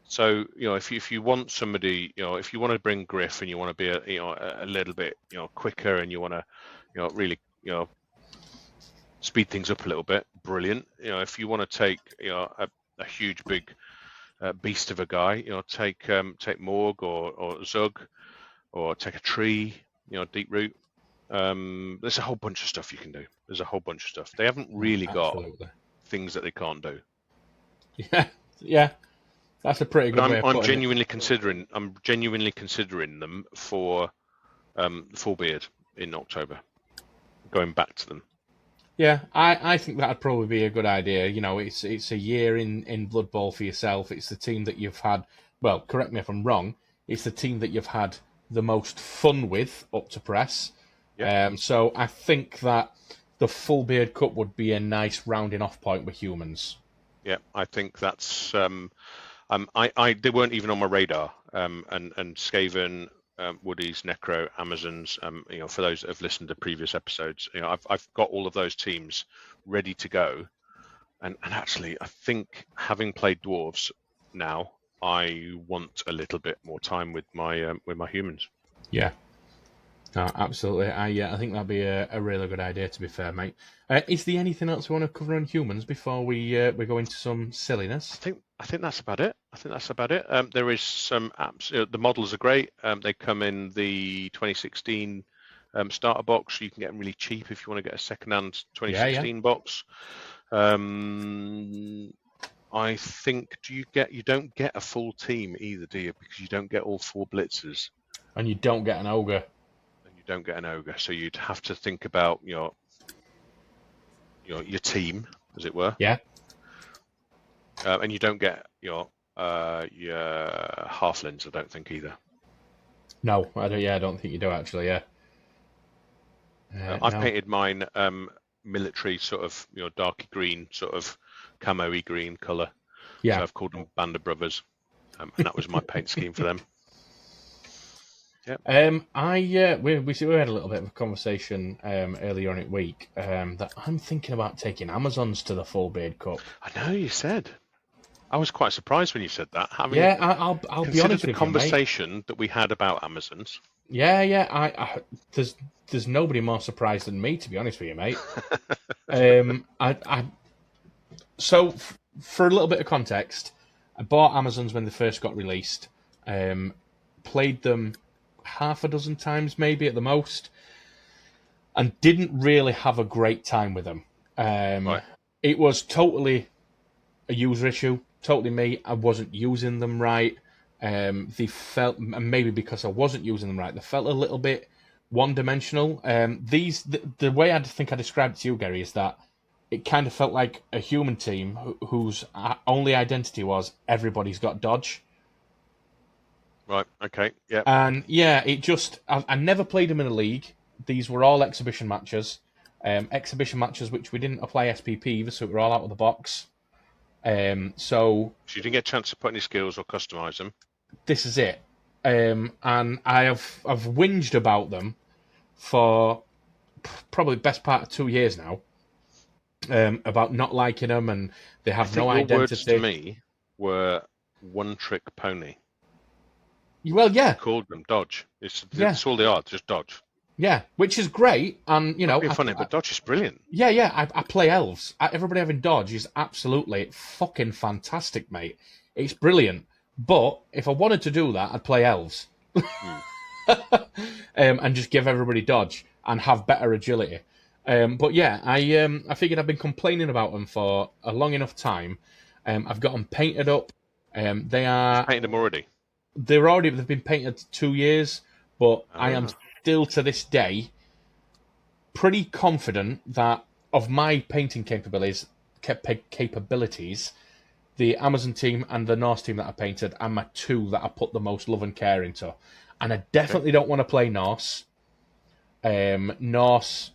So if you want somebody, if you want to bring Griff and you want to be a little bit quicker and you want to really speed things up a little bit, brilliant. If you want to take a huge big beast of a guy, take Morg or Zug, or take a tree, deep root. There's a whole bunch of stuff you can do. There's a whole bunch of stuff. They haven't really got things that they can't do. Yeah. That's a pretty good way of putting I'm genuinely considering them for Full Beard in October. Going back to them. Yeah, I think that'd probably be a good idea. It's a year in Blood Bowl for yourself. It's the team that you've had, well, correct me if I'm wrong, it's the team that you've had the most fun with up to press. Yeah. So I think that the Full Beard Cup would be a nice rounding off point with humans. Yeah, I think that's they weren't even on my radar. And Skaven, Woodies, Necro, Amazons. For those that have listened to previous episodes, I've got all of those teams ready to go. And actually, I think having played dwarves now, I want a little bit more time with my humans. Yeah. No, absolutely. I think that'd be a really good idea. To be fair, mate. Is there anything else we want to cover on humans before we go into some silliness? I think that's about it. There is some apps. The models are great. They come in the 2016 starter box. You can get them really cheap if you want to get a second-hand 2016 box. I think you don't get a full team either, do you? Because you don't get all 4 blitzers, and you don't get an ogre. So you'd have to think about your team, as it were. Yeah. And you don't get your halflings, I don't think either. No, I don't. Yeah, I don't think you do actually. Yeah. I've painted mine military sort of darky green, sort of camo-y green colour. Yeah. So I've called them Band of Brothers, and that was my paint scheme for them. We had a little bit of a conversation earlier on in the week that I'm thinking about taking Amazons to the Full Beard Cup. I know you said. I was quite surprised when you said that. I'll be honest the with conversation you, mate. that we had about Amazons. Yeah. There's nobody more surprised than me, to be honest with you, mate. So for a little bit of context, I bought Amazons when they first got released. Played them half a dozen times, maybe at the most, and didn't really have a great time with them. Right. It was totally a user issue, totally me. I wasn't using them right. They felt, and maybe because I wasn't using them right, they felt a little bit one-dimensional. The way I think I described it to you, Gary, is that it kind of felt like a human team whose only identity was everybody's got dodge. Right, okay, yeah. And yeah, I never played them in a league. These were all exhibition matches. Exhibition matches which we didn't apply SPP either, so we were all out of the box. So you didn't get a chance to put any skills or customize them. This is it. And I've whinged about them for probably the best part of 2 years now. About not liking them, and they have no identity. Your words to me were one-trick pony. Well, yeah. You called them dodge. It's all they are, just dodge. Yeah, which is great, and funny, but dodge is brilliant. Yeah. I play elves. Everybody having dodge is absolutely fucking fantastic, mate. It's brilliant. But if I wanted to do that, I'd play elves, and just give everybody dodge and have better agility. But yeah, I figured I've been complaining about them for a long enough time. I've got them painted up. You've painted them already. They've been painted 2 years, but I am still to this day pretty confident that of my painting capabilities, the Amazon team and the Norse team that I painted are my two that I put the most love and care into. And I definitely don't want to play Norse. Norse,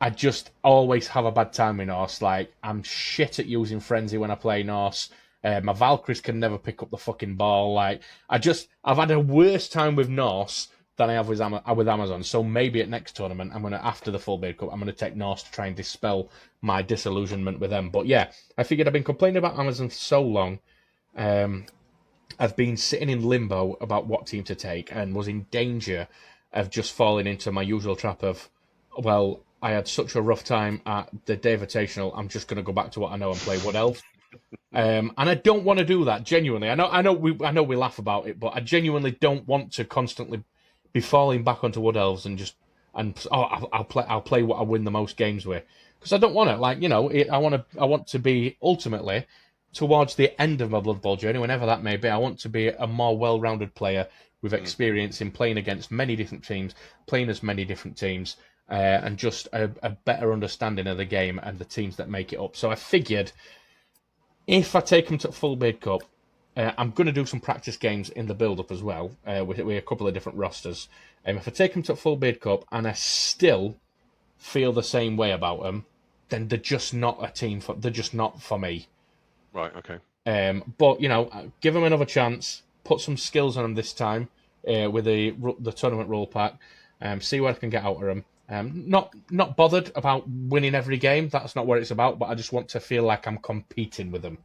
I just always have a bad time with Norse. Like, I'm shit at using Frenzy when I play Norse. My Valkyries can never pick up the fucking ball. Like, I've had a worse time with Norse than I have with Amazon. So maybe at next tournament, after the Full Beard Cup, I'm gonna take Norse to try and dispel my disillusionment with them. But yeah, I figured I've been complaining about Amazon for so long. I've been sitting in limbo about what team to take, and was in danger of just falling into my usual trap of, well, I had such a rough time at the Day Invitational, I'm just going to go back to what I know and play Wood Elf. And I don't want to do that, genuinely. I know we laugh about it, but I genuinely don't want to constantly be falling back onto Wood Elves I'll play what I win the most games with, because I don't want it. I want to be ultimately towards the end of my Blood Bowl journey, whenever that may be. I want to be a more well-rounded player with experience in playing against many different teams, playing as many different teams. And just a better understanding of the game and the teams that make it up. So I figured if I take them to Full Beard Cup, I'm going to do some practice games in the build-up as well, with a couple of different rosters. If I take them to Full Beard Cup and I still feel the same way about them, then they're just not a team. They're just not for me. Right, okay. But, give them another chance, put some skills on them this time with the tournament rule pack, see what I can get out of them. Not bothered about winning every game. That's not what it's about. But I just want to feel like I'm competing with them.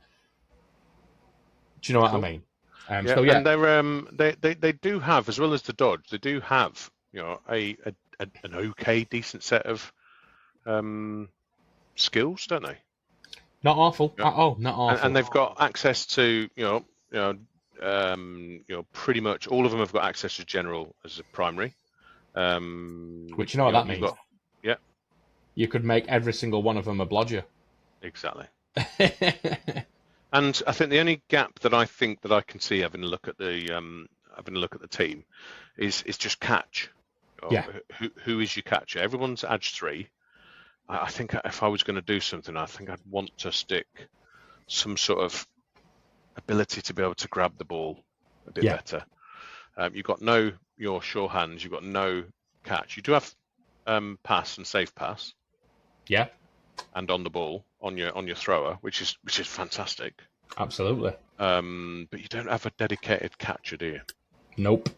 Do you know what I mean? So yeah, and they do have, as well as the dodge, they do have an okay, decent set of skills, don't they? Not awful at all. Not awful. And they've got access to pretty much all of them have got access to general as a primary. Which what that means? You could make every single one of them a blodger. Exactly. And I think the only gap that I think that I can see having a look at the team is just catch. Yeah. Who is your catcher? Everyone's edge 3. I think if I was going to do something, I think I'd want to stick some sort of ability to be able to grab the ball a bit better. You've got your sure hands. You've got no catch. You do have pass and safe pass. Yeah. And on the ball on your thrower, which is fantastic. Absolutely. But you don't have a dedicated catcher, do you? Nope.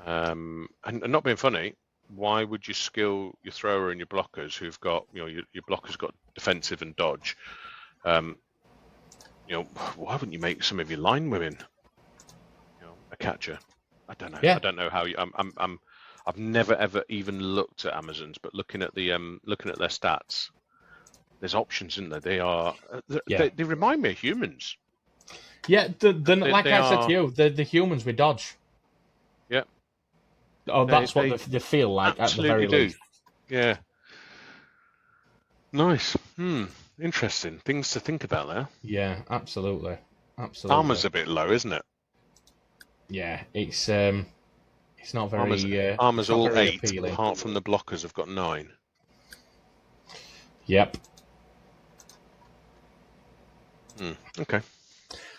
And not being funny, why would you skill your thrower and your blockers who've got, your blockers got defensive and dodge? Why wouldn't you make some of your line women, a catcher? I don't know. Yeah. I don't know how you. I've never ever even looked at Amazons, but looking at their stats, there's options, isn't there? They remind me of humans. Yeah, like I said to you, the humans with dodge. Yeah. Oh, that's what they feel like at the very least. Yeah. Nice. Interesting. Things to think about there. Yeah, absolutely. Absolutely. Armor's a bit low, isn't it? Yeah, it's not very. Armor's all very 8, appealing. apart from the blockers have got 9. Yep. Okay.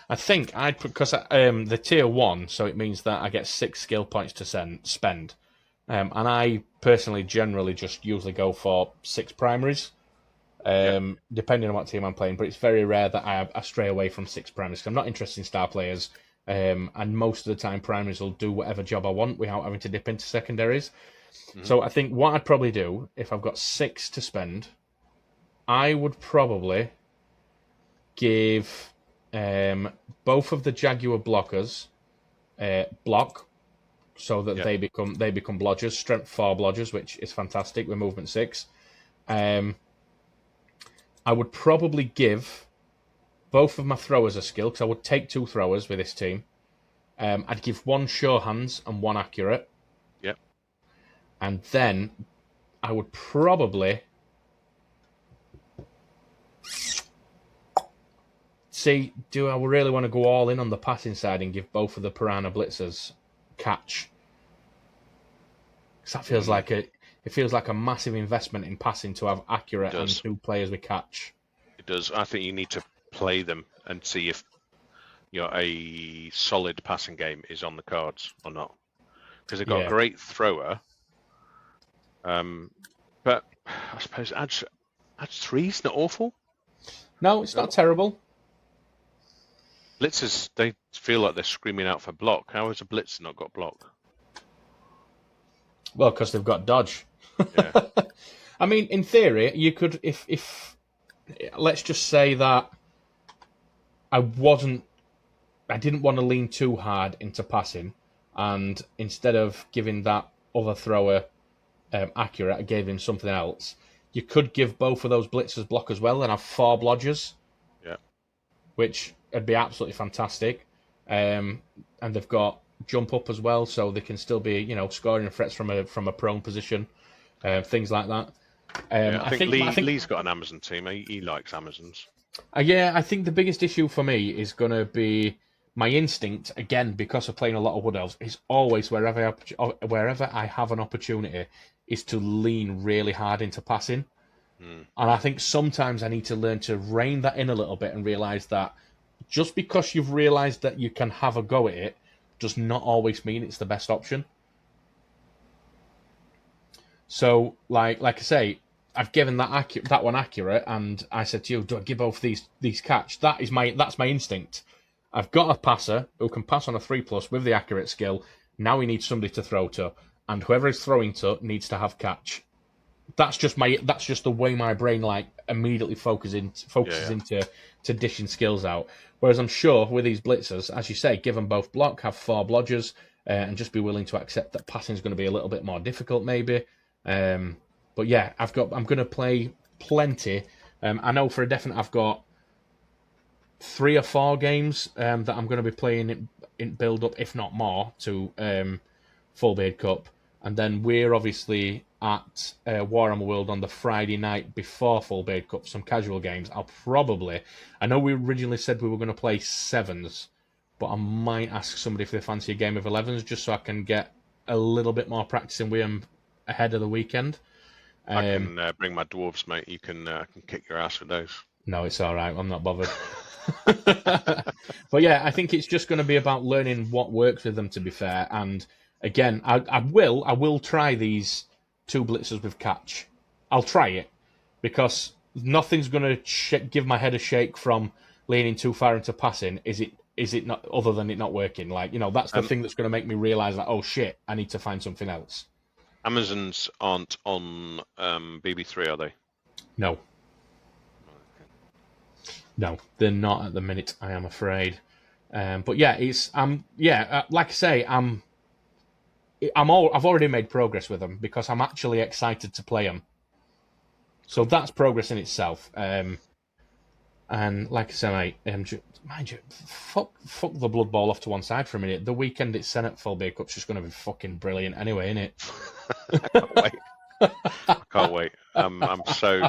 I think I'd put, because the tier 1, so it means that I get 6 skill points to spend. And I personally generally just usually go for 6 primaries, depending on what team I'm playing. But it's very rare that I stray away from 6 primaries, because I'm not interested in star players. And most of the time, primaries will do whatever job I want without having to dip into secondaries. Mm-hmm. So I think what I'd probably do, if I've got 6 to spend, I would probably give both of the Jaguar blockers block, so that they become blodgers, strength 4 blodgers, which is fantastic with movement 6. I would probably give both of my throwers a skill, because I would take 2 throwers with this team. I'd give 1 sure hands and 1 accurate. Yep. And then I would probably see, do I really want to go all in on the passing side and give both of the Piranha Blitzers catch? Because that feels like it feels like a massive investment in passing to have accurate and 2 players with catch. It does. I think you need to play them and see if a solid passing game is on the cards or not, because they've got a great thrower. But I suppose adds 3's not awful. No, it's not terrible. Blitzers, they feel like they're screaming out for block. How has a blitzer not got block? Well, because they've got dodge. Yeah. I mean, in theory, you could, if let's just say that I didn't want to lean too hard into passing, and instead of giving that other thrower accurate, I gave him something else. You could give both of those blitzers block as well and have 4 blodgers. Yeah. Which would be absolutely fantastic. And they've got jump up as well, so they can still be, scoring threats from a prone position, things like that. I think Lee's got an Amazon team. He likes Amazons. I think the biggest issue for me is going to be my instinct, again, because of playing a lot of Wood Elves, is always wherever I have an opportunity, is to lean really hard into passing. And I think sometimes I need to learn to rein that in a little bit and realise that just because you've realised that you can have a go at it does not always mean it's the best option. So, like I say, I've given that one accurate, and I said to you, do I give both these catch? That's my instinct. I've got a passer who can pass on a 3+ with the accurate skill. Now he needs somebody to throw to, and whoever he's throwing to needs to have catch. That's just the way my brain immediately focuses into dishing skills out. Whereas I'm sure with these blitzers, as you say, give them both block, have 4 blodgers, and just be willing to accept that passing is going to be a little bit more difficult, maybe. But yeah, I'm going to play plenty. I know for a definite I've got 3 or 4 games that I'm going to be playing in build up, if not more, to Full Beard Cup. And then we're obviously at Warhammer World on the Friday night before Full Beard Cup, some casual games. I know we originally said we were going to play 7s, but I might ask somebody if they fancy a game of 11s, just so I can get a little bit more practicing with them ahead of the weekend. I can bring my dwarves, mate. You can kick your ass with those. No, it's all right. I'm not bothered. But yeah, I think it's just going to be about learning what works with them, to be fair. And again, I will try these 2 blitzers with catch. I'll try it, because nothing's going to give my head a shake from leaning too far into passing. Is it is it not, other than it not working? Like, that's the thing that's going to make me realise that, oh shit, I need to find something else. Amazons aren't on BB3, are they? No. No, they're not at the minute, I am afraid. But yeah, like I say, I've already made progress with them because I'm actually excited to play them. So that's progress in itself. And like I say, mate, mind you, fuck the Blood Bowl off to one side for a minute. The weekend it's Senate Full Beer Cup's just going to be fucking brilliant anyway, isn't it? I can't wait. I can't wait. I'm so...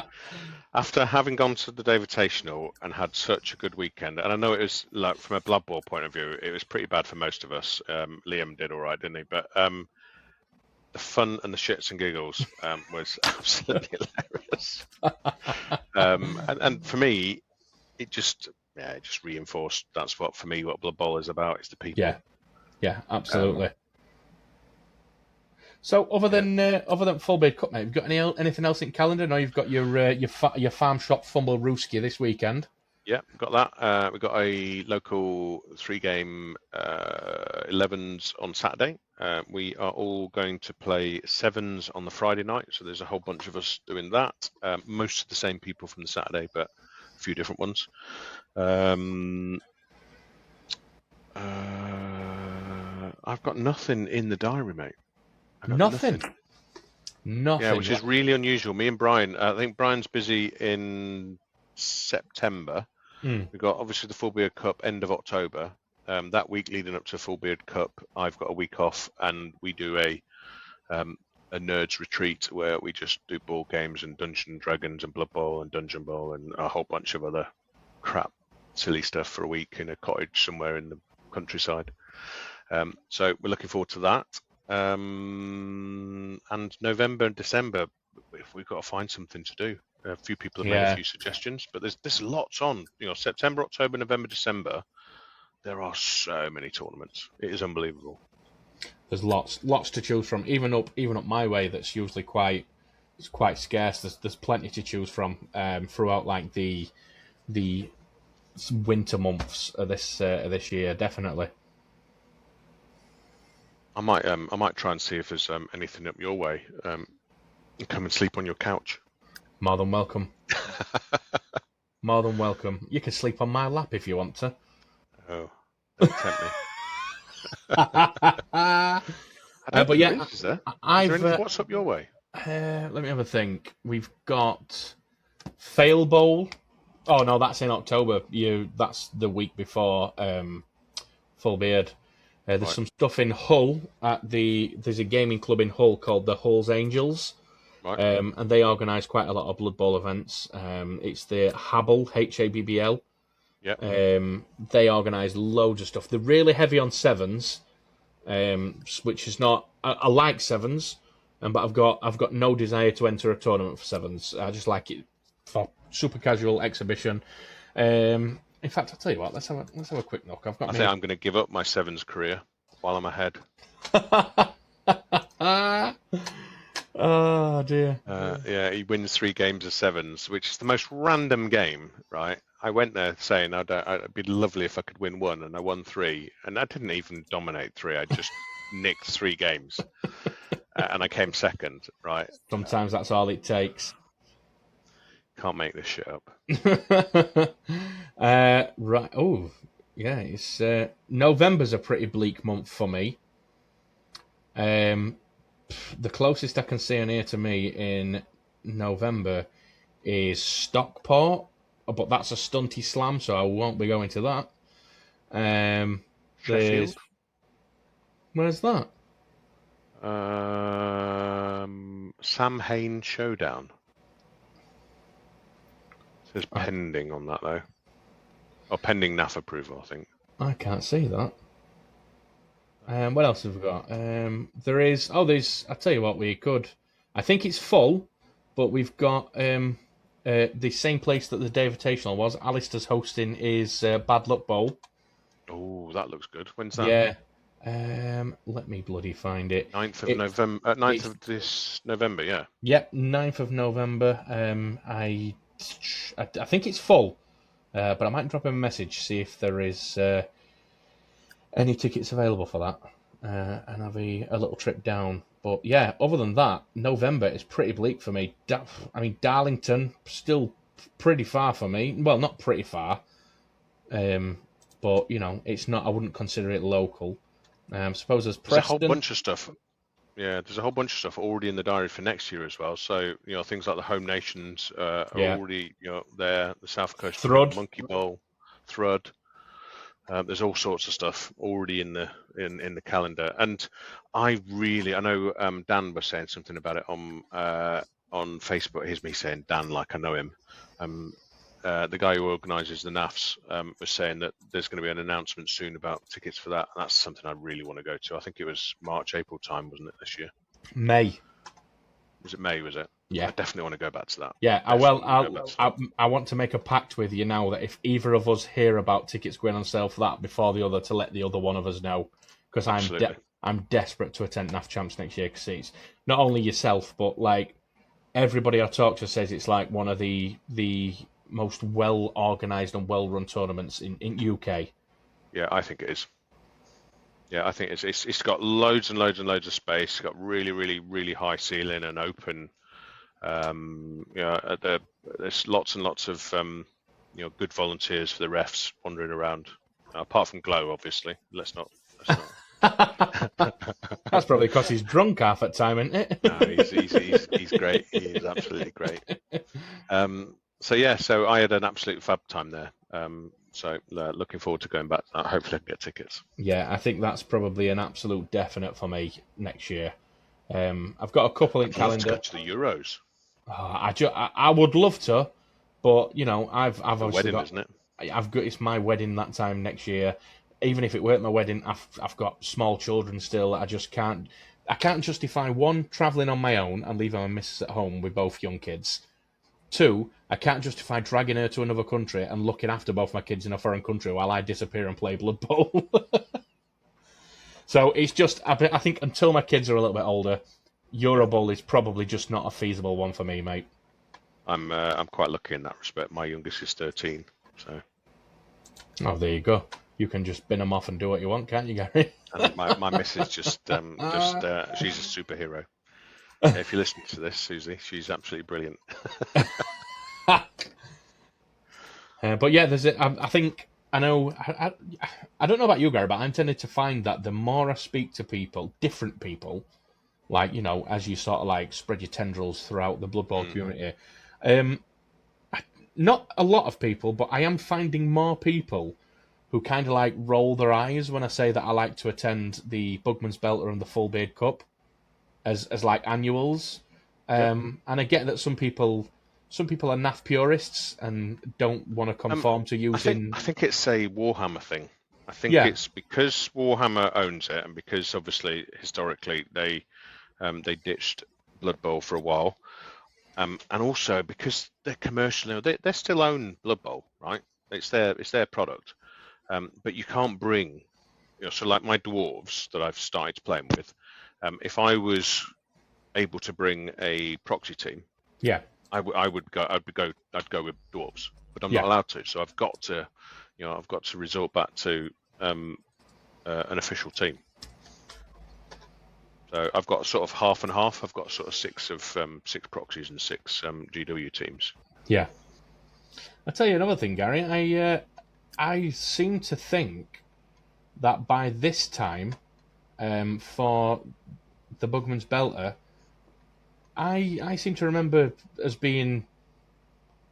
After having gone to the Davitational and had such a good weekend, and I know it was, like, from a Blood Bowl point of view, it was pretty bad for most of us. Liam did all right, didn't he? But the fun and the shits and giggles was absolutely hilarious. And for me, it just reinforced that's what Blood Bowl is about. It's the people. Yeah, absolutely. So other than Full Beard Cup, mate, have you got anything else in calendar? No, you've got your farm shop Fumble Rooski this weekend. Yeah, got that. We've got a local 3-game 11s on Saturday. We are all going to play 7s on the Friday night, so there's a whole bunch of us doing that. Most of the same people from the Saturday, but a few different ones. I've got nothing in the diary, mate. Nothing. Yeah, which is really unusual. Me and Brian, I think Brian's busy in September. We've got obviously the Full Beard Cup end of October. That week leading up to Full Beard Cup, I've got a week off, and we do a nerds retreat where we just do board games and Dungeons and Dragons and Blood Bowl and Dungeon Bowl and a whole bunch of other crap, silly stuff for a week in a cottage somewhere in the countryside. So we're looking forward to that. And November and December, we've got to find something to do. A few people have made a few suggestions, but there's lots on. September, October, November, December. There are so many tournaments. It is unbelievable. There's lots to choose from. Even up my way, that's usually quite scarce. There's plenty to choose from throughout like the winter months of this year, definitely. I might try and see if there's anything up your way. Come and sleep on your couch. More than welcome. More than welcome. You can sleep on my lap if you want to. Oh, don't tempt me. But yeah, is there what's up your way? Let me have a think. We've got Fail Bowl. Oh no, that's in October. That's the week before Full Beard. There's some stuff in Hull there's a gaming club in Hull called the Hull's Angels. Right. And they organise quite a lot of Blood Bowl events. It's the Habbl, Habbl. Yeah. They organise loads of stuff. They're really heavy on 7s, which is not. I like 7s, but I've got no desire to enter a tournament for 7s. I just like it for super casual exhibition. In fact, I'll tell you what. Let's have a quick look. I think I'm going to give up my 7s career while I'm ahead. Oh dear. Yeah, he wins 3 games of 7s, which is the most random game, right? I went there saying it'd be lovely if I could win 1, and I won 3, and I didn't even dominate 3. I just nicked 3 games, and I came second, right? Sometimes that's all it takes. Can't make this shit up. Right. Oh, yeah. It's November's a pretty bleak month for me. The closest I can see on here to me in November is Stockport, but that's a stunty slam, so I won't be going to that. Sheffield? Where's that? Sam Hain Showdown. It says pending on that, though. Or pending NAF approval, I think. I can't see that. What else have we got? There's. I tell you what, we could. I think it's full, but we've got the same place that the Davitational was. Alistair's hosting is Bad Luck Bowl. Oh, that looks good. When's that? Yeah. Let me bloody find it. 9th of November. 9th of this November. Yeah. Yep, 9th of November. I think it's full, but I might drop him a message see if there is. any tickets available for that, and have a little trip down. But yeah, other than that, November is pretty bleak for me. I mean, Darlington still pretty far for me. Well, not pretty far, but it's not. I wouldn't consider it local. Suppose there's There's a whole Preston. bunch of stuff. Yeah, there's a whole bunch of stuff already in the diary for next year as well. So things like the home nations are already there. The South Coast, Thrud. Monkey Bowl, Thrud. There's all sorts of stuff already in the calendar, and I know Dan was saying something about it on Facebook. Here's me saying Dan like I know him. The guy who organises the NAFs was saying that there's going to be an announcement soon about tickets for that, and that's something I really want to go to. I think it was March, April time, wasn't it, this year? May. Was it May, was it? Yeah. I definitely want to go back to that. Yeah, I want to make a pact with you now that if either of us hear about tickets going on sale for that before the other, to let the other one of us know, because I'm desperate to attend NAF Champs next year, because it's not only yourself, but like everybody I talk to says it's like one of the most well organised and well run tournaments in UK. Yeah, I think it is. Yeah, I think it's got loads and loads and loads of space. It's got really, really, really high ceiling and open. There's lots and lots of good volunteers for the refs wandering around. Apart from Glow, obviously. Let's not. That's probably because he's drunk half at time, isn't it? No, he's great. He is absolutely great. So I had an absolute fab time there. So looking forward to going back to that. Hopefully I can get tickets. Yeah, I think that's probably an absolute definite for me next year. I've got a couple in calendar. I'd love to go to the Euros. I would love to, but I've obviously wedding, isn't it? It's my wedding that time next year. Even if it weren't my wedding, I've got small children still. I can't justify, one, travelling on my own and leaving my missus at home with both young kids. Two, I can't justify dragging her to another country and looking after both my kids in a foreign country while I disappear and play Blood Bowl. So it's just, I think until my kids are a little bit older, Euro Bowl is probably just not a feasible one for me, mate. I'm quite lucky in that respect. My youngest is 13, so. Oh, there you go. You can just bin them off and do what you want, can't you, Gary? And my missus she's a superhero. If you listen to this, Susie, she's absolutely brilliant. But yeah, I think I know. I don't know about you, Gary, but I'm tending to find that the more I speak to people, different people, like as you sort of like spread your tendrils throughout the Blood Bowl community, not a lot of people, but I am finding more people who kind of like roll their eyes when I say that I like to attend the Bugman's Belter and the Full Beard Cup as like annuals. And I get that some people are NAF purists and don't want to conform to using. I think it's a Warhammer thing. I think it's because Warhammer owns it, and because obviously historically they ditched Blood Bowl for a while, and also because they're commercially, they still own Blood Bowl, right? It's their product, but you can't bring, so like my dwarves that I've started playing with, if I was able to bring a proxy team, I'd go with dwarves, but I'm not allowed to, so I've got to resort back to an official team. So I've got sort of half and half. I've got sort of six proxies and 6 GW teams. Yeah. I'll tell you another thing, Gary. I seem to think that by this time, for the Bugman's Belter, I seem to remember as being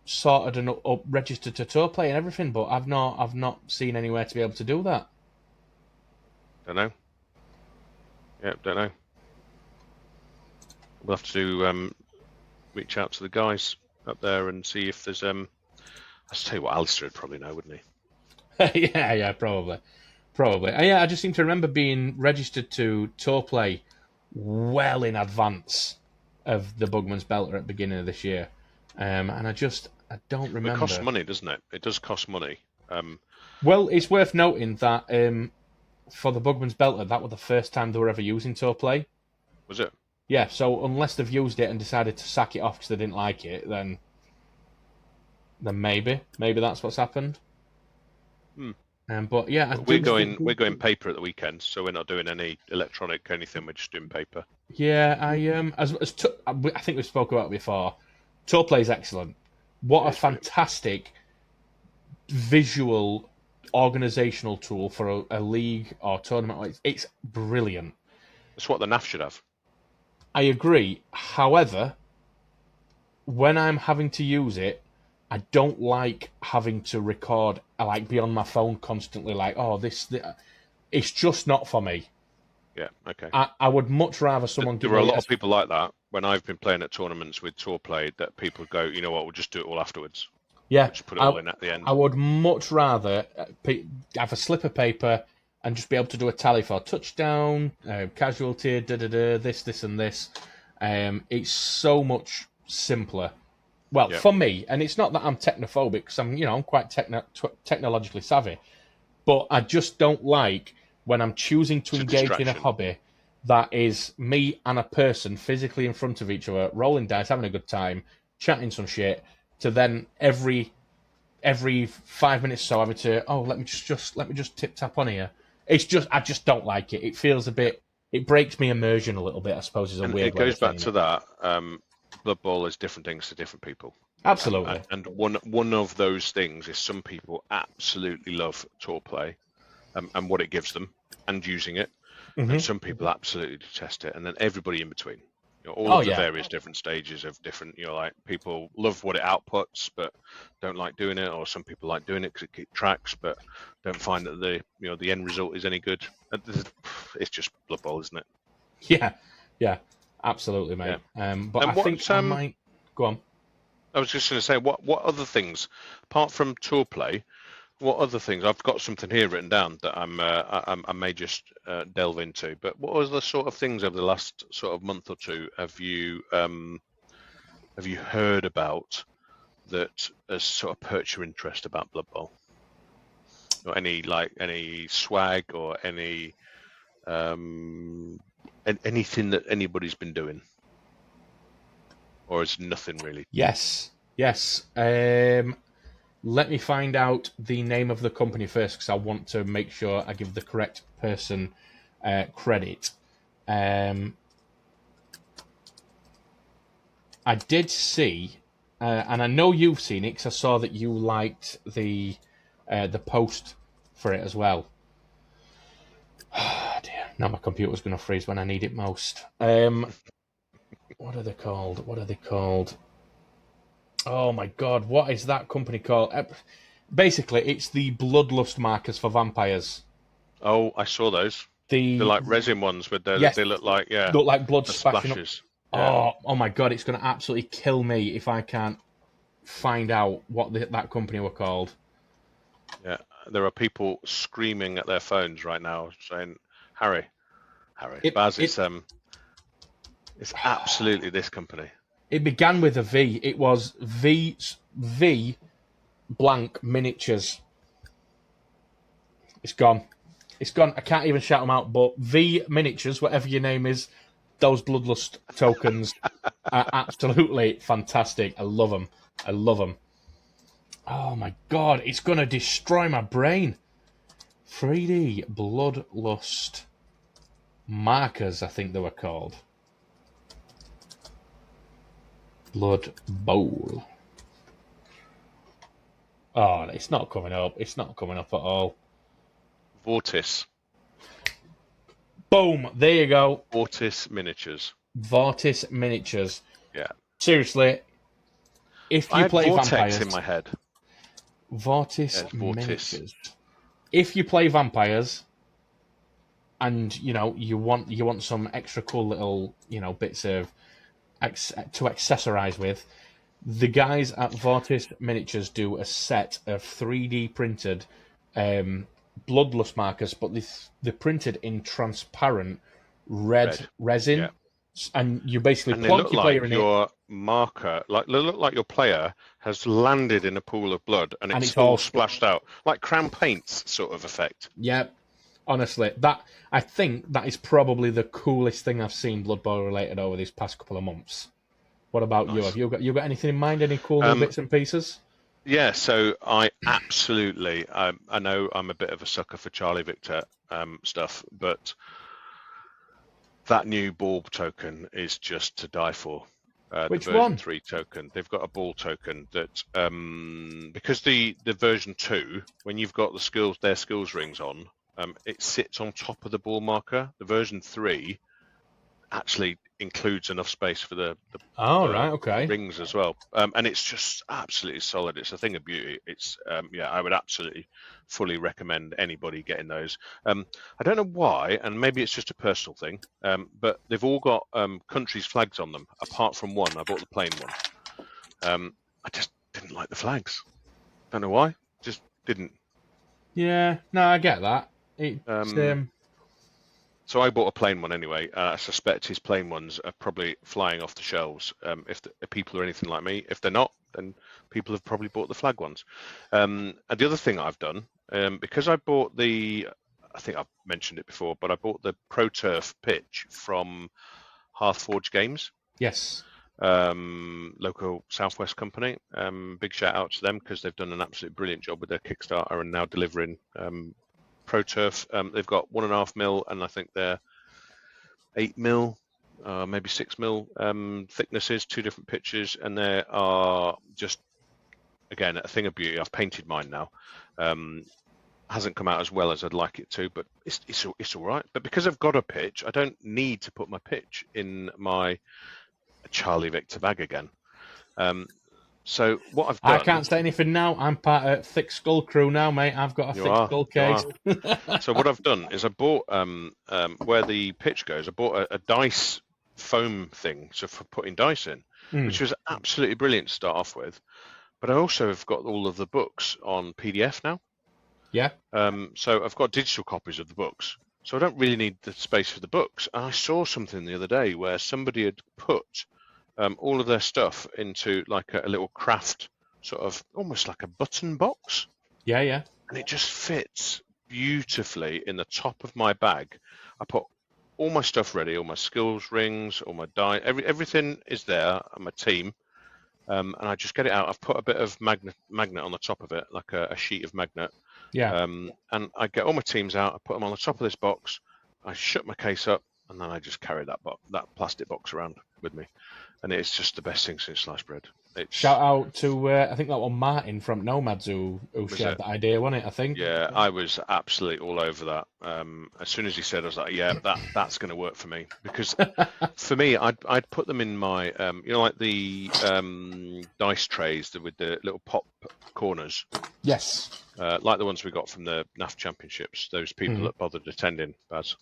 sorted and up registered to tour play and everything, but I've not seen anywhere to be able to do that. Don't know. Yeah, don't know. We'll have to reach out to the guys up there and see if there's I'll tell you what, Alistair would probably know, wouldn't he? yeah, probably. Yeah, I just seem to remember being registered to tour play well in advance of the Bugman's Belter at the beginning of this year, and I don't remember. It costs money, doesn't it? It does cost money. Well, it's worth noting that for the Bugman's Belter, that was the first time they were ever using tour play. Was it? Yeah, so unless they've used it and decided to sack it off because they didn't like it, then maybe that's what's happened. But yeah, we're going paper at the weekend, so we're not doing any electronic anything. We're just doing paper. Yeah, I think we spoke about it before. Tour play is excellent. What a fantastic visual organizational tool for a league or tournament. It's brilliant. That's what the NAF should have. I agree. However, when I'm having to use it, I don't like having to record. I like be on my phone constantly. Like, oh, it's just not for me. Yeah, okay. I would much rather someone give me... There are a lot of people like that. When I've been playing at tournaments with tour play, that people go, you know what, we'll just do it all afterwards. Yeah. We'll just put it all in at the end. I would much rather have a slip of paper and just be able to do a tally for touchdown, casualty, this, and this. It's so much simpler. Well, for me, and it's not that I'm technophobic, because I'm quite technologically savvy, but I just don't like when I'm choosing to engage in a hobby that is me and a person physically in front of each other, rolling dice, having a good time, chatting some shit, to then every 5 minutes or so having to, let me just tip tap on here. It's just, I just don't like it. It feels a bit, it breaks me immersion a little bit, I suppose, is a weird way. It goes back to that. Blood Bowl is different things to different people. Absolutely. And one of those things is some people absolutely love tour play and what it gives them and using it. Mm-hmm. And some people absolutely detest it. And then everybody in between. All of the various different stages of different, like people love what it outputs, but don't like doing it. Or some people like doing it because it keeps tracks, but don't find that the end result is any good. It's just Blood Bowl, isn't it? Yeah, absolutely, mate. Yeah. But I think I might... Go on. I was just going to say, what other things, apart from tour play, what other things? I've got something here written down that I may just delve into. But what other sort of things over the last sort of month or two have you heard about that has sort of perked your interest about Blood Bowl? Or any swag or any anything that anybody's been doing, or is nothing really? Yes. Let me find out the name of the company first, because I want to make sure I give the correct person credit. I did see, and I know you've seen it, because I saw that you liked the post for it as well. Oh, dear. Now my computer's going to freeze when I need it most. What are they called? Oh my god, what is that company called? Basically, it's the bloodlust markers for vampires. Oh, I saw those. They're like resin ones, but they look like blood splashes. Yeah. Oh my god, it's going to absolutely kill me if I can't find out what that company were called. Yeah, there are people screaming at their phones right now saying, Harry, Baz, it's absolutely this company. It began with a V. It was V blank miniatures. It's gone. I can't even shout them out, but V miniatures, whatever your name is, those bloodlust tokens are absolutely fantastic. I love them. Oh my god, it's going to destroy my brain. 3D bloodlust markers, I think they were called. Blood Bowl. Oh, it's not coming up. It's not coming up at all. Vortis. Boom! There you go. Vortis Miniatures. Yeah. Seriously, if you play Vortex vampires in my head. Vortis Miniatures. If you play vampires, and you want some extra cool little bits of to accessorize with, the guys at Vortis Miniatures do a set of 3D printed bloodlust markers, but they're printed in transparent red resin, and you basically plonk your player in your marker, look like your player has landed in a pool of blood, and it's all splashed out, like crown paints sort of effect. Yep. Honestly, I think that is probably the coolest thing I've seen Blood Bowl related over these past couple of months. What about you? Have you got anything in mind? Any cool bits and pieces? Yeah, so I absolutely, I know I'm a bit of a sucker for Charlie Victor stuff, but that new ball token is just to die for. The Which version one? 3 token, they've got a ball token that because the version 2, when you've got their skills rings on, it sits on top of the ball marker. The version 3 actually includes enough space for the Right, okay. rings as well, and it's just absolutely solid. It's a thing of beauty. It's yeah, I would absolutely fully recommend anybody getting those. I don't know why, and maybe it's just a personal thing, but they've all got countries' flags on them apart from one. I bought the plain one. I just didn't like the flags. Don't know why, just didn't. Yeah, no, I get that. So I bought a plain one anyway. I suspect his plain ones are probably flying off the shelves. If people are anything like me, if they're not, then people have probably bought the flag ones. And the other thing I've done, because I bought I think I've mentioned it before, but I bought the Pro Turf pitch from Hearthforge Games. Yes. Local Southwest company. Big shout out to them because they've done an absolutely brilliant job with their Kickstarter and now delivering Pro Turf. They've got 1.5 mil, and I think they're 8 mil, maybe 6 mil thicknesses, 2 different pitches, and they are just, again, a thing of beauty. I've painted mine now. Hasn't come out as well as I'd like it to, but it's all right. But because I've got a pitch, I don't need to put my pitch in my Charlie Victor bag again. So what I've done... I can't say anything now. I'm part of Thick Skull crew now, mate. I've got a Thick Skull case. So what I've done is I bought, where the pitch goes, I bought a dice foam thing, so for putting dice in, which was absolutely brilliant to start off with. But I also have got all of the books on PDF now. Yeah. So I've got digital copies of the books. So I don't really need the space for the books. And I saw something the other day where somebody had put all of their stuff into like a little craft, sort of almost like a button box. Yeah, yeah. And it just fits beautifully in the top of my bag. I put all my stuff ready, all my skills rings, all my die, everything is there, and my team. And I just get it out. I've put a bit of magnet on the top of it, like a sheet of magnet. Yeah. And I get all my teams out. I put them on the top of this box. I shut my case up, and then I just carry that plastic box around with me. And it's just the best thing since sliced bread. Shout out to I think that was Martin from Nomads who shared the idea, wasn't it? I think. Yeah, I was absolutely all over that. As soon as he said, I was like, yeah, that's going to work for me, because for me, I'd put them in my like the dice trays with the little pop corners. Yes. Like the ones we got from the NAF Championships. Those people that bothered attending, Baz.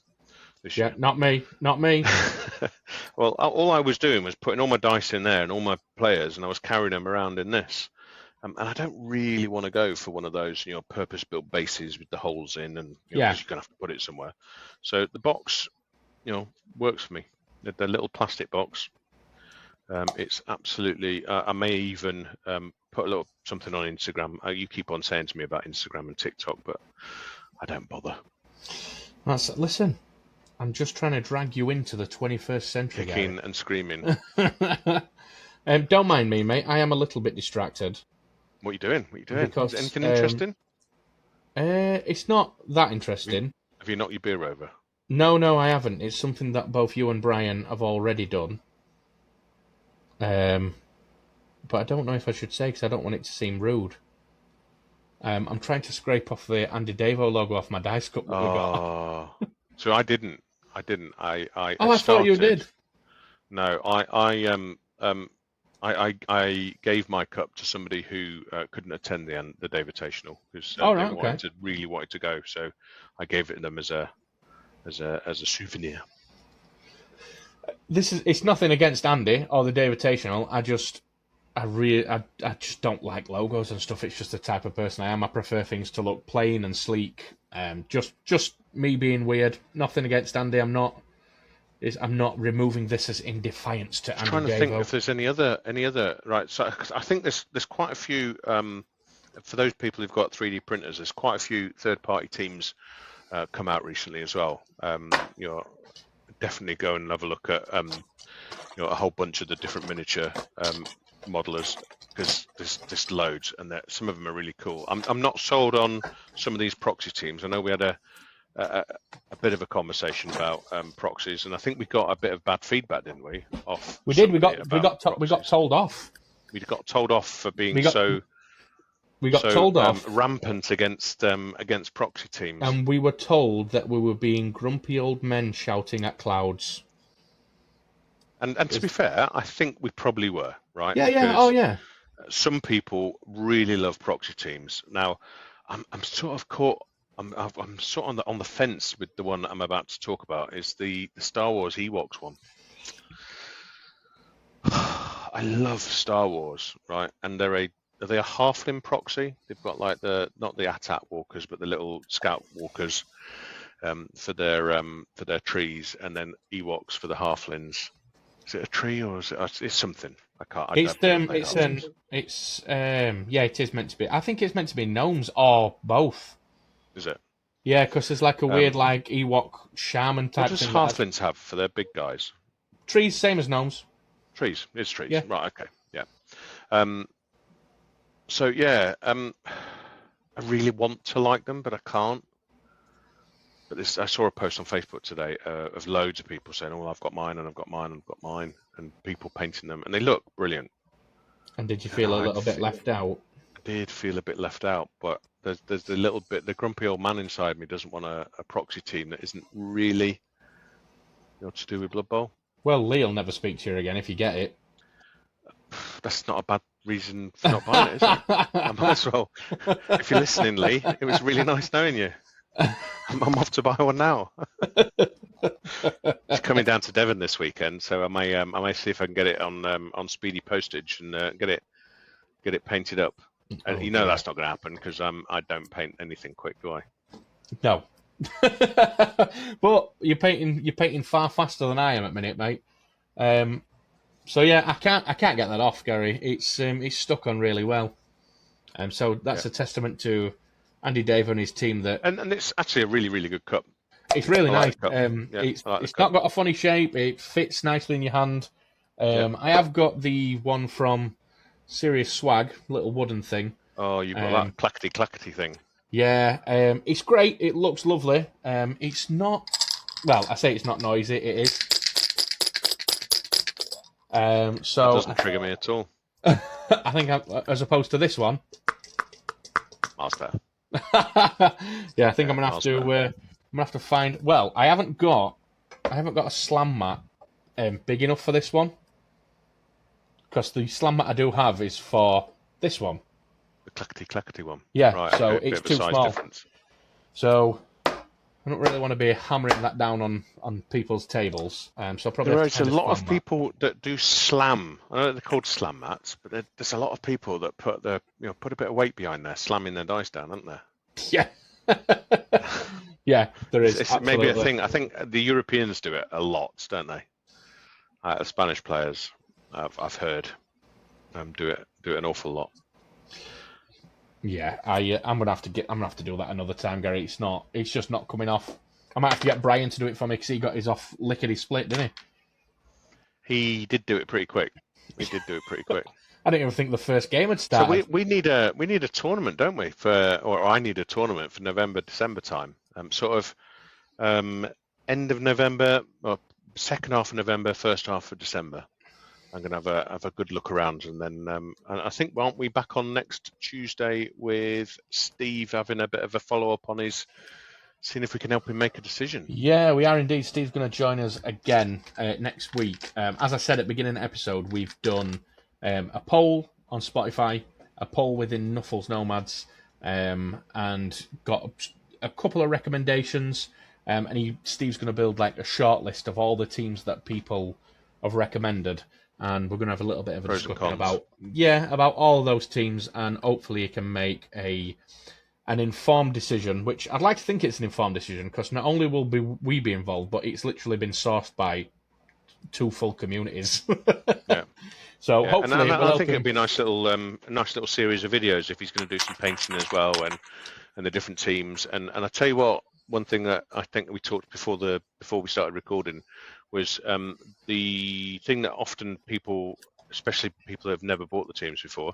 Yeah, not me. Well, all I was doing was putting all my dice in there and all my players, and I was carrying them around in this. And I don't really want to go for one of those, purpose-built bases with the holes in, and because you're gonna have to put it somewhere. So the box, works for me. The little plastic box. It's absolutely. I may even put a little something on Instagram. You keep on saying to me about Instagram and TikTok, but I don't bother. Listen. I'm just trying to drag you into the 21st century. Kicking and screaming. Don't mind me, mate. I am a little bit distracted. What are you doing? Because, is anything interesting? It's not that interesting. Have you knocked your beer over? No, I haven't. It's something that both you and Brian have already done. But I don't know if I should say, because I don't want it to seem rude. I'm trying to scrape off the Andy Davo logo off my dice cup that we got. So I didn't. I thought you did. No, I gave my cup to somebody who couldn't attend the Dave Invitational because they really wanted to go. So I gave it to them as a souvenir. It's nothing against Andy or the Dave Invitational. I just don't like logos and stuff. It's just the type of person I am. I prefer things to look plain and sleek. Just me being weird. Nothing against Andy. I'm not removing this as in defiance to Andy. Trying to think if there's any other right. So I think there's quite a few for those people who've got 3D printers. There's quite a few third-party teams come out recently as well. Definitely go and have a look at a whole bunch of the different miniature modelers. because there's loads, and some of them are really cool. I'm not sold on some of these proxy teams. I know we had a bit of a conversation about proxies, and I think we got a bit of bad feedback, didn't we? We did. We got told off. We got told off for being told off rampant against proxy teams, and we were told that we were being grumpy old men shouting at clouds. And to be fair, I think we probably were, right? Yeah, yeah, oh yeah. Some people really love proxy teams. Now, I'm sort of caught. I'm sort of on the fence with the one that I'm about to talk about. Is the Star Wars Ewoks one. I love Star Wars, right? And are they a halfling proxy? They've got like not the AT-AT walkers, but the little scout walkers for their trees, and then Ewoks for the halflings. Is it a tree or is it's something? I can't. It is meant to be. I think it's meant to be gnomes or both. Is it? Yeah, because there's like a weird like Ewok shaman type. What does thing halflings have for their big guys? Trees, same as gnomes. Trees, it's trees. Yeah. Right. Okay. Yeah. So yeah. I really want to like them, but I can't. But I saw a post on Facebook today of loads of people saying, "Oh, I've got mine, and I've got mine, and I've got mine," and people painting them, and they look brilliant. And did you feel a little bit left out? I did feel a bit left out, but there's the little bit, the grumpy old man inside me doesn't want a proxy team that isn't really to do with Blood Bowl. Well, Lee'll never speak to you again if you get it. That's not a bad reason for not buying it, is it? I might as well. If you're listening, Lee, it was really nice knowing you. I'm off to buy one now. It's coming down to Devon this weekend, so I may see if I can get it on speedy postage and get it painted up. And that's not going to happen because I don't paint anything quick, do I? No. But you're painting far faster than I am at minute, mate. So yeah, I can't get that off, Gary. It's stuck on really well. So that's a testament to Andy Dave and his team and it's actually a really, really good cup. It's really nice. It's not got a funny shape. It fits nicely in your hand. I have got the one from Serious Swag, little wooden thing. Oh, you've got that clackety thing. Yeah, it's great. It looks lovely. It's not. Well, I say it's not noisy. It is. So it doesn't trigger me at all. I think as opposed to this one. Master. Yeah, I think I'm gonna have to find. Well, I haven't got a slam mat big enough for this one, because the slam mat I do have is for this one. The clackety one. Yeah, right, so okay, it's too small. Difference. So I don't really want to be hammering that down on people's tables. So probably there's a lot of people that do slam. I know they're called slam mats, but there's a lot of people that put a bit of weight behind there, slamming their dice down, aren't there? Yeah. Yeah, there is. It's maybe a thing. I think the Europeans do it a lot, don't they? The Spanish players, I've heard, do it an awful lot. Yeah, I'm gonna have to do that another time, Gary. It's just not coming off. I might have to get Brian to do it for me because he got his off lickety split, didn't he? He did do it pretty quick. I didn't even think the first game had started. So we need a tournament, don't we? Or I need a tournament for November, December time. End of November, or second half of November, first half of December. I'm going to have a good look around, and then and I think aren't we back on next Tuesday with Steve having a bit of a follow up on seeing if we can help him make a decision. Yeah, we are indeed. Steve's going to join us again next week. As I said at the beginning of the episode, we've done a poll on Spotify, a poll within Nuffles Nomads, and got a couple of recommendations. And Steve's going to build like a short list of all the teams that people have recommended. And we're going to have a little bit of a discussion about all of those teams, and hopefully you can make an informed decision, which I'd like to think it's an informed decision, because not only will we be involved, but it's literally been sourced by 2 full communities. Yeah. So hopefully, I think it'd be a nice little series of videos if he's going to do some painting as well, and the different teams. And I tell you what, one thing that I think we talked before we started recording was the thing that often people especially people who have never bought the teams before,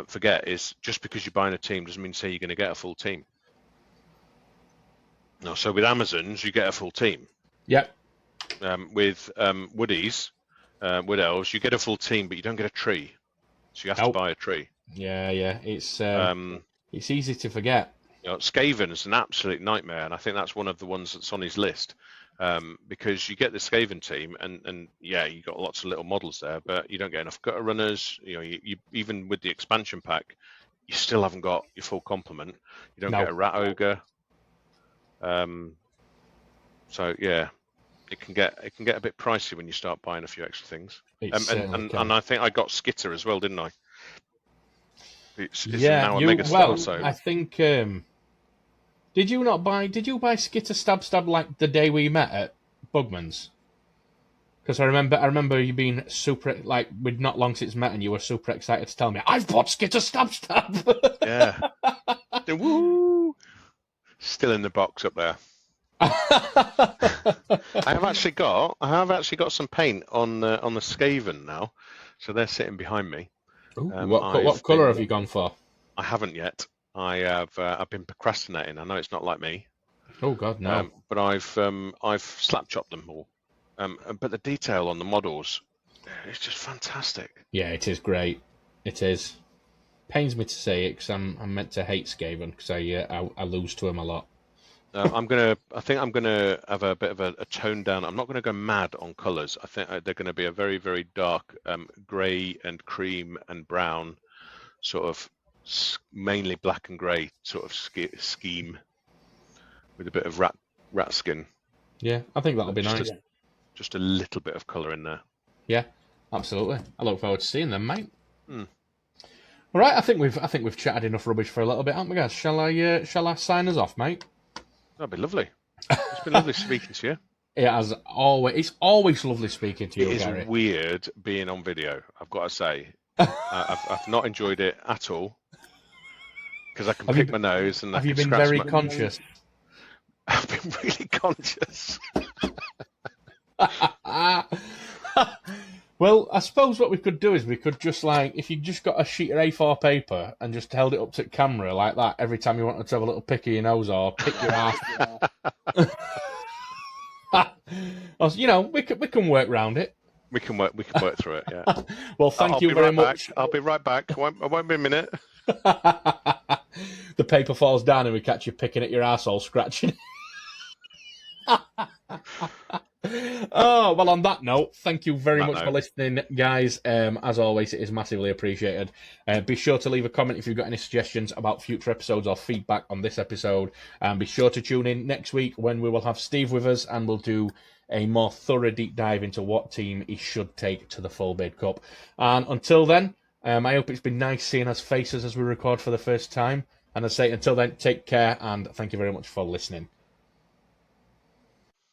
forget is just because you're buying a team doesn't mean say you're going to get a full team. No, so with Amazons you get a full team. Yep. With Woodies, Wood Elves, you get a full team, but you don't get a tree, so you have to buy a tree. Yeah, it's easy to forget. You know, Skaven's an absolute nightmare, and I think that's one of the ones that's on his list. Because you get the Skaven team, and yeah, you got lots of little models there, but you don't get enough gutter runners. You know, you even with the expansion pack, you still haven't got your full complement. You don't get a rat ogre. So yeah, it can get a bit pricey when you start buying a few extra things. And I think I got Skitter as well, didn't I? It's now a mega star. So I think. Did you buy Skitter Stab like the day we met at Bugman's? Because I remember you being super, like, we'd not long since met and you were super excited to tell me, I've bought Skitter Stab. Yeah. Woo! Still in the box up there. I have actually got some paint on the Skaven now, so they're sitting behind me. What colour have you gone for? I haven't yet. I've been procrastinating. I know it's not like me. Oh God, no. But I've slap chopped them all. But the detail on the models, it's just fantastic. Yeah, it is great. It is. Pains me to say it because I'm meant to hate Skaven because I lose to him a lot. I think I'm gonna have a bit of a tone down. I'm not gonna go mad on colours. I think they're gonna be a very, very dark grey and cream and brown sort of. Mainly black and grey sort of scheme with a bit of rat skin. Yeah, I think that'll be nice. Just a little bit of colour in there. Yeah, absolutely. I look forward to seeing them, mate. All right, I think we've chatted enough rubbish for a little bit, haven't we, guys? Shall I sign us off, mate? That'd be lovely. It's been lovely speaking to you. It's always lovely speaking to you, Gary. It is weird being on video, I've got to say. I've not enjoyed it at all. Because I can pick my nose and have you been very conscious? I've been really conscious. Well, I suppose what we could do is we could just if you just got a sheet of A4 paper and just held it up to the camera like that every time you wanted to have a little pick of your nose or pick your ass. You know, we can work around it. We can work through it. Yeah. Well, thank you very much. I'll be right back. I won't be a minute. The paper falls down and we catch you picking at your arsehole, scratching. Oh, well, on that note, thank you very much for listening, guys. As always, it is massively appreciated. Be sure to leave a comment if you've got any suggestions about future episodes or feedback on this episode. And be sure to tune in next week when we will have Steve with us and we'll do a more thorough deep dive into what team he should take to the Full Bid Cup. And until then, I hope it's been nice seeing us faces as we record for the first time. And I say until then, take care and thank you very much for listening.